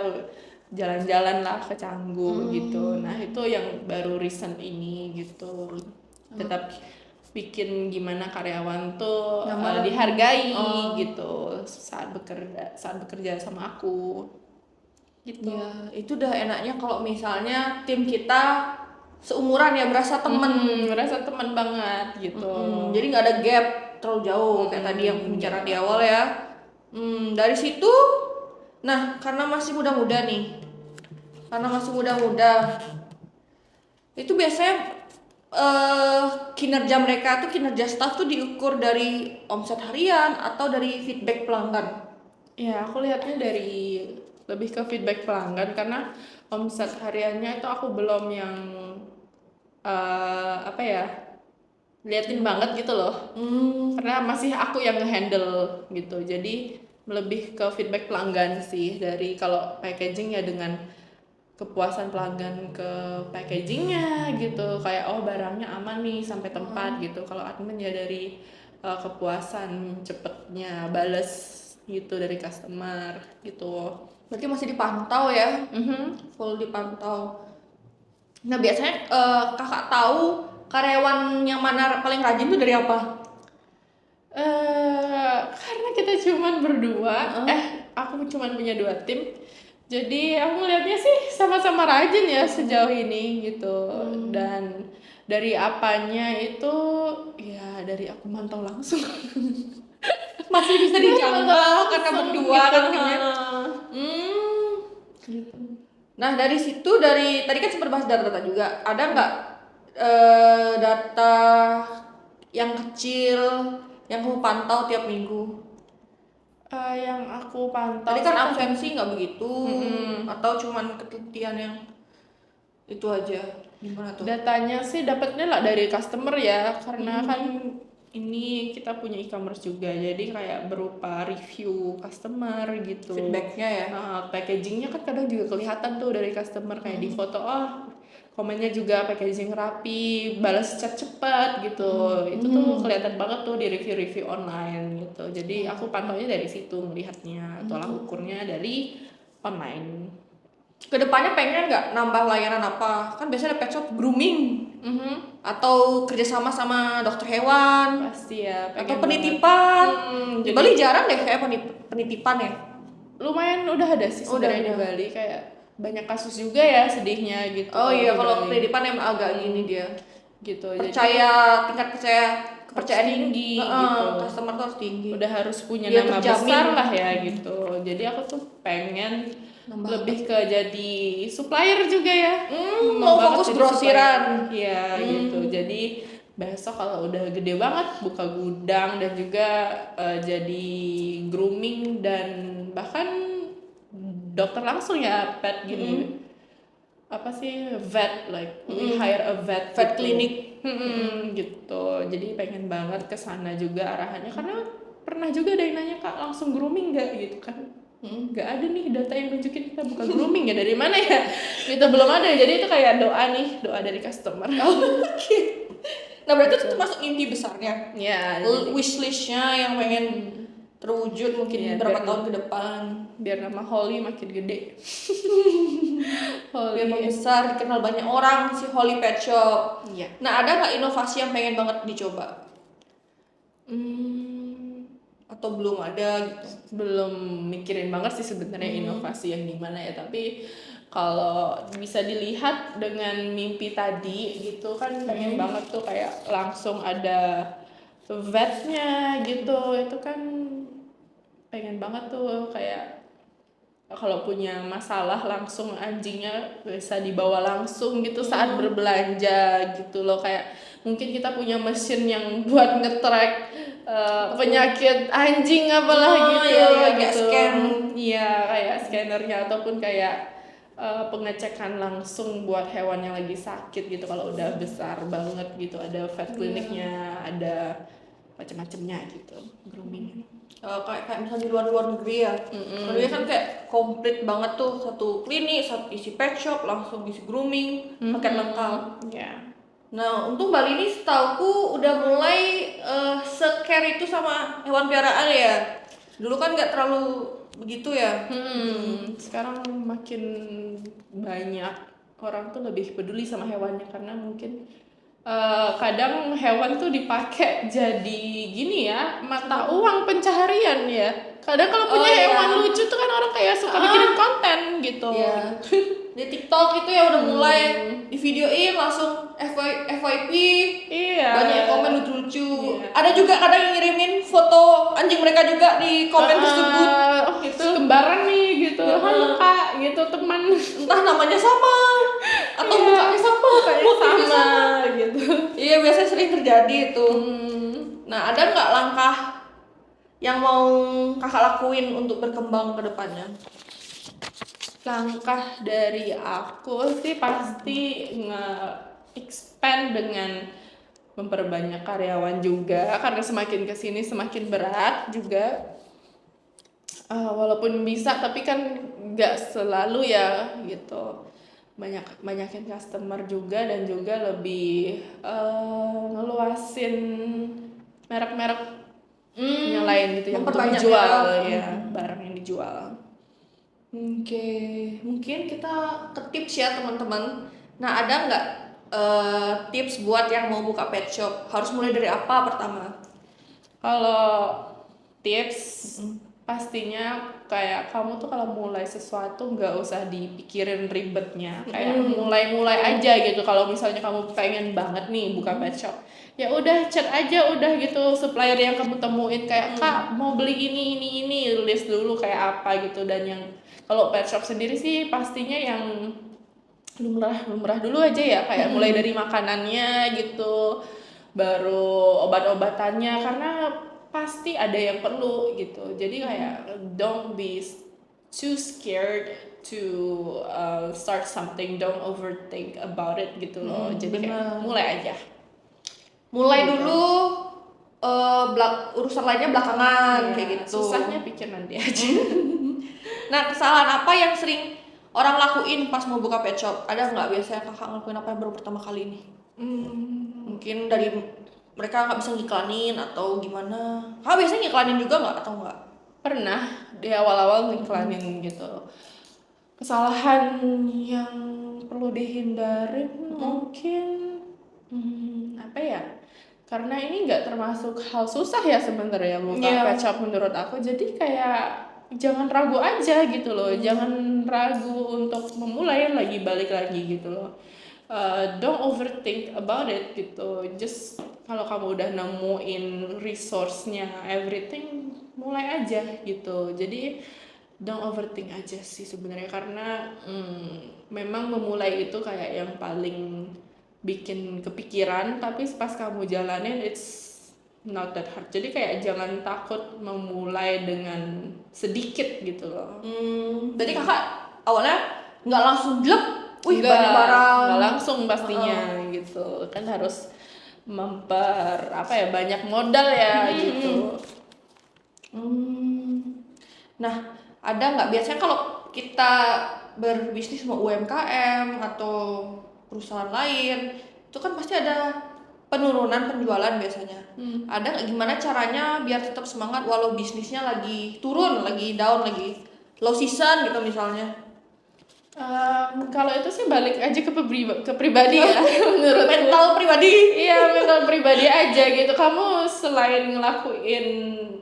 jalan-jalan lah ke Canggu gitu. Nah, itu yang baru recent ini gitu. Tetap bikin gimana karyawan tuh dihargai gitu saat bekerja sama aku gitu. Ya, itu udah enaknya kalau misalnya tim kita seumuran ya, berasa temen. Merasa teman banget gitu. Jadi nggak ada gap terlalu jauh kayak tadi yang pembicaraan di awal ya. Dari situ, nah karena masih muda-muda nih, itu biasanya kinerja mereka tuh, kinerja staff tuh diukur dari omset harian atau dari feedback pelanggan. Ya, aku lihatnya dari lebih ke feedback pelanggan karena omset hariannya itu aku belum yang apa ya, liatin banget gitu loh. Karena masih aku yang ngehandle gitu. Jadi lebih ke feedback pelanggan sih, dari kalau packaging ya dengan kepuasan pelanggan ke packagingnya gitu, kayak oh barangnya aman nih sampai tempat gitu. Kalau admin ya dari kepuasan cepetnya bales gitu dari customer gitu. Berarti masih dipantau ya, full dipantau. Nah biasanya kakak tahu karyawan yang mana paling rajin tuh dari apa? Karena kita cuman berdua, aku cuman punya 2 tim. Jadi aku ngeliatnya sih sama-sama rajin ya sejauh ini gitu. Dan dari apanya itu ya dari aku mantau langsung. Masih bisa dijangkau karena berdua gitu. kan timnya. Gitu. Nah dari situ, dari tadi kan sempat bahas data-data juga, ada nggak data yang kecil yang kamu pantau tiap minggu? Yang aku pantau Tadi kan sih absensi nggak begitu, atau cuman ketelitian yang itu aja? Gimana tuh? datanya sih dapatnya lah dari customer ya, karena kan ini kita punya e-commerce juga, jadi kayak berupa review customer gitu. Feedbacknya ya. Nah, packagingnya kan kadang juga kelihatan tuh dari customer, kayak di foto, komennya juga packaging rapi, balas chat cepat gitu. Itu tuh kelihatan banget tuh di review-review online gitu. Jadi aku pantaunya dari situ, melihatnya tolak ukurnya dari online. Kedepannya pengen nggak nambah layanan apa? Kan biasanya ada pet shop grooming, atau kerjasama sama dokter hewan, Pasti ya, atau pengen penitipan. banget. Di Bali jarang deh kayak penitipan ya. Lumayan udah ada sih sebenarnya di Bali, kayak banyak kasus juga ya sedihnya gitu. Oh iya, kalau Bali penitipan emang agak gini dia. gitu. Tingkat kepercayaan tinggi gitu. gitu. Customer tuh harus tinggi. Udah harus punya Dia nama terjamin. besar lah ya gitu. Jadi aku tuh pengen lebih ke jadi supplier juga ya. Mau banget fokus jadi grosiran. supplier. Iya gitu. Jadi besok kalau udah gede banget buka gudang dan juga jadi grooming dan bahkan dokter langsung ya, pet gini. Apa sih, vet, like we hire a vet Vet gitu. clinic. Gitu. Jadi pengen banget ke sana juga arahannya, karena pernah juga ada yang nanya, Kak langsung grooming nggak gitu kan. Nggak ada nih data yang nunjukin kita bukan grooming ya, dari mana ya, itu belum ada. Jadi itu kayak doa dari customer. Nah berarti itu masuk inti besarnya. Ya, Wishlistnya yang pengen terwujud mungkin Iya, beberapa biar- tahun ke depan. biar nama Holly makin gede. Biar Holly. membesar, dikenal banyak orang si Holly Pet Shop. Iya. Nah, ada nggak inovasi yang pengen banget dicoba? Hmm, Atau belum ada gitu? belum mikirin banget sih sebenarnya inovasi yang gimana ya, tapi kalau bisa dilihat dengan mimpi tadi gitu kan pengen banget tuh kayak langsung ada vetnya gitu, itu kan pengen banget tuh kayak kalau punya masalah langsung anjingnya bisa dibawa langsung gitu saat berbelanja gitu loh, kayak mungkin kita punya mesin yang buat nge-track penyakit anjing apalah gitu iya, kayak gitu. scan. Iya, kayak scannernya ataupun kayak pengecekan langsung buat hewan yang lagi sakit gitu kalau udah besar banget gitu, ada vet kliniknya, ada macam-macamnya gitu, grooming. Kayak misalnya di luar negeri ya. Kalau dia kan kayak komplit banget tuh, satu klinik, satu isi pet shop, langsung isi grooming, paket lengkap. Ya. Nah, untuk Bali ini setauku udah mulai se-care itu sama hewan piaraan ya. Dulu kan nggak terlalu begitu ya. Sekarang makin banyak orang tuh lebih peduli sama hewannya karena mungkin kadang hewan tuh dipakai jadi gini ya, mata uang pencaharian ya. Kadang kalau punya iya. hewan lucu tuh kan orang kayak suka bikinin konten gitu. Iya. Di TikTok itu ya udah mulai di videoin langsung FYP. Iya. Banyak yang komen lucu-lucu. Iya. Ada juga kadang yang ngirimin foto anjing mereka juga di komen tersebut. Oh, itu kembaran nih gitu. Halo Kak, gitu teman. Entah namanya sama atau Iya, mukanya sama, Mukanya motifnya sama gitu. Iya, biasanya sering terjadi itu. Nah, ada nggak langkah yang mau kakak lakuin untuk berkembang ke depannya? Langkah dari aku sih pasti nge-expand dengan memperbanyak karyawan juga, karena semakin kesini semakin berat juga. Walaupun bisa tapi kan nggak selalu ya gitu, banyakin customer juga dan juga lebih ngeluasin merek-merek yang lain gitu yang untuk memperbanyak dijual merek. ya, barang yang dijual. Oke, mungkin kita ke tips ya teman-teman. Nah, ada nggak tips buat yang mau buka pet shop? Harus mulai dari apa pertama? Kalau tips pastinya kayak kamu tuh kalau mulai sesuatu nggak usah dipikirin ribetnya, kayak mulai aja gitu. Kalau misalnya kamu pengen banget nih buka pet shop, ya udah chat aja udah gitu supplier yang kamu temuin kayak Kak mau beli ini list dulu kayak apa gitu. Dan yang kalau pet shop sendiri sih pastinya yang lumrah dulu aja ya, kayak mulai dari makanannya gitu, baru obat-obatannya karena pasti ada yang perlu gitu. Jadi kayak don't be too scared to start something, don't overthink about it gitu loh. Jadi kayak mulai aja. Mulai dulu, urusan lainnya belakangan Iya, kayak gitu. susahnya pikir nanti aja. Nah, kesalahan apa yang sering orang lakuin pas mau buka pet shop? Ada nggak biasanya kakak ngelakuin apa yang baru pertama kali ini? Mungkin dari mereka nggak bisa ngiklanin atau gimana? Kakak biasanya ngiklanin juga nggak atau nggak? Pernah di awal-awal ngiklanin gitu. Kesalahan yang perlu dihindarin mungkin apa ya, karena ini nggak termasuk hal susah ya sebenarnya buka Iya. pet shop menurut aku. Jadi kayak jangan ragu aja gitu loh, jangan ragu untuk memulai, lagi balik lagi gitu loh. Don't overthink about it gitu, just kalau kamu udah nemuin resource-nya everything, mulai aja gitu. Jadi don't overthink aja sih sebenarnya, karena memang memulai itu kayak yang paling bikin kepikiran, tapi pas kamu jalanin it's not that hard. Jadi kayak jangan takut memulai dengan sedikit gitu loh. Jadi kakak awalnya nggak langsung jelek, wih Nggak- banyak barang. nggak langsung pastinya gitu kan, harus banyak modal ya gitu. Nah, ada nggak biasanya kalau kita berbisnis sama UMKM atau perusahaan lain, itu kan pasti ada penurunan penjualan biasanya. Ada nggak gimana caranya biar tetap semangat walau bisnisnya lagi turun, lagi down, lagi low season gitu misalnya? Kalau itu sih balik aja ke pribadi ya menurutku. Mental pribadi. Iya, mental pribadi aja gitu. Kamu selain ngelakuin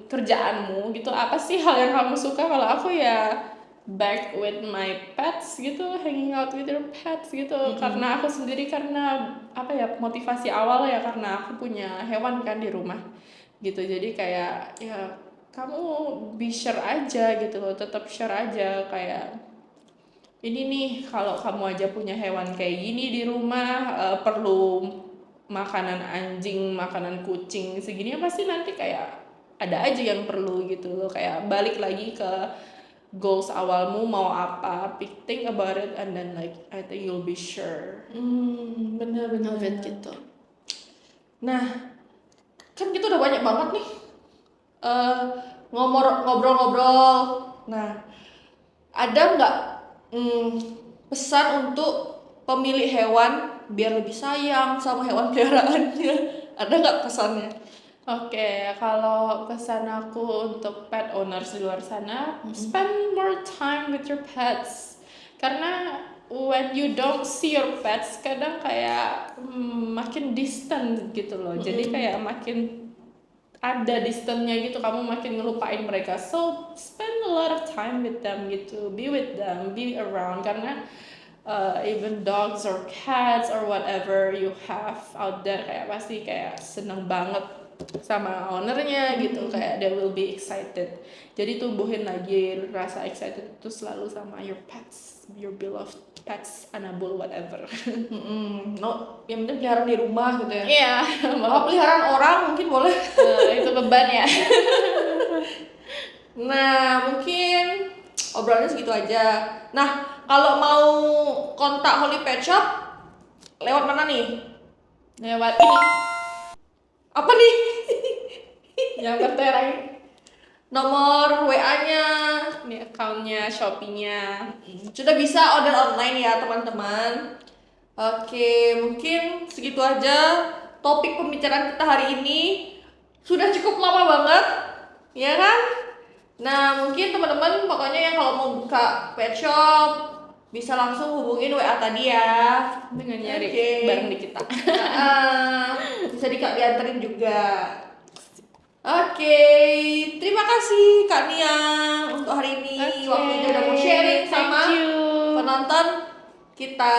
kerjaanmu gitu, apa sih hal yang kamu suka? Kalau aku ya back with my pets gitu, hanging out with your pets gitu. Karena aku sendiri, karena apa ya, motivasi awal ya karena aku punya hewan kan di rumah gitu. Jadi kayak ya kamu be sure aja gitu loh, tetap sure aja kayak ini nih, kalau kamu aja punya hewan kayak gini di rumah, perlu makanan anjing, makanan kucing segini, pasti nanti kayak ada aja yang perlu gitu loh. Kayak balik lagi ke goals awalmu mau apa, think about it and then like I think you'll be sure Bener-bener of it gitu. Nah, kan kita udah banyak banget nih ngobrol-ngobrol. Nah, ada nggak pesan untuk pemilik hewan biar lebih sayang sama hewan peliharaannya? Ada nggak pesannya? Oke, kalau pesan aku untuk pet owners di luar sana, spend more time with your pets. Karena when you don't see your pets, kadang kayak makin distant gitu loh. Jadi kayak makin ada distance-nya gitu, kamu makin ngelupain mereka. So spend a lot of time with them gitu, be with them, be around. Karena even dogs or cats or whatever you have out there, kayak pasti kayak seneng banget sama ownernya gitu, kayak they will be excited. Jadi tumbuhin lagi rasa excited itu selalu sama your pets, your beloved pets, anabul whatever. No, yang penting peliharaan di rumah gitu ya. Iya, Kalau peliharaan orang mungkin boleh. itu beban ya. Nah, mungkin obrolannya segitu aja. Nah, kalau mau kontak Holy Pet Shop lewat mana nih? Lewat ini Apa nih? yang tertera Nomor WA-nya. ini, account-nya, Shopee-nya. Sudah bisa order online ya, teman-teman. Oke, mungkin segitu aja topik pembicaraan kita hari ini. Sudah cukup lama banget, ya kan? Nah, mungkin teman-teman pokoknya yang kalau mau buka pet shop bisa langsung hubungin WA tadi ya. Dengan nyari Oke. bareng di kita. Bisa dianterin juga. Oke, terima kasih Kak Nia untuk hari ini. Waktunya udah mau sharing sama Thank you. penonton kita.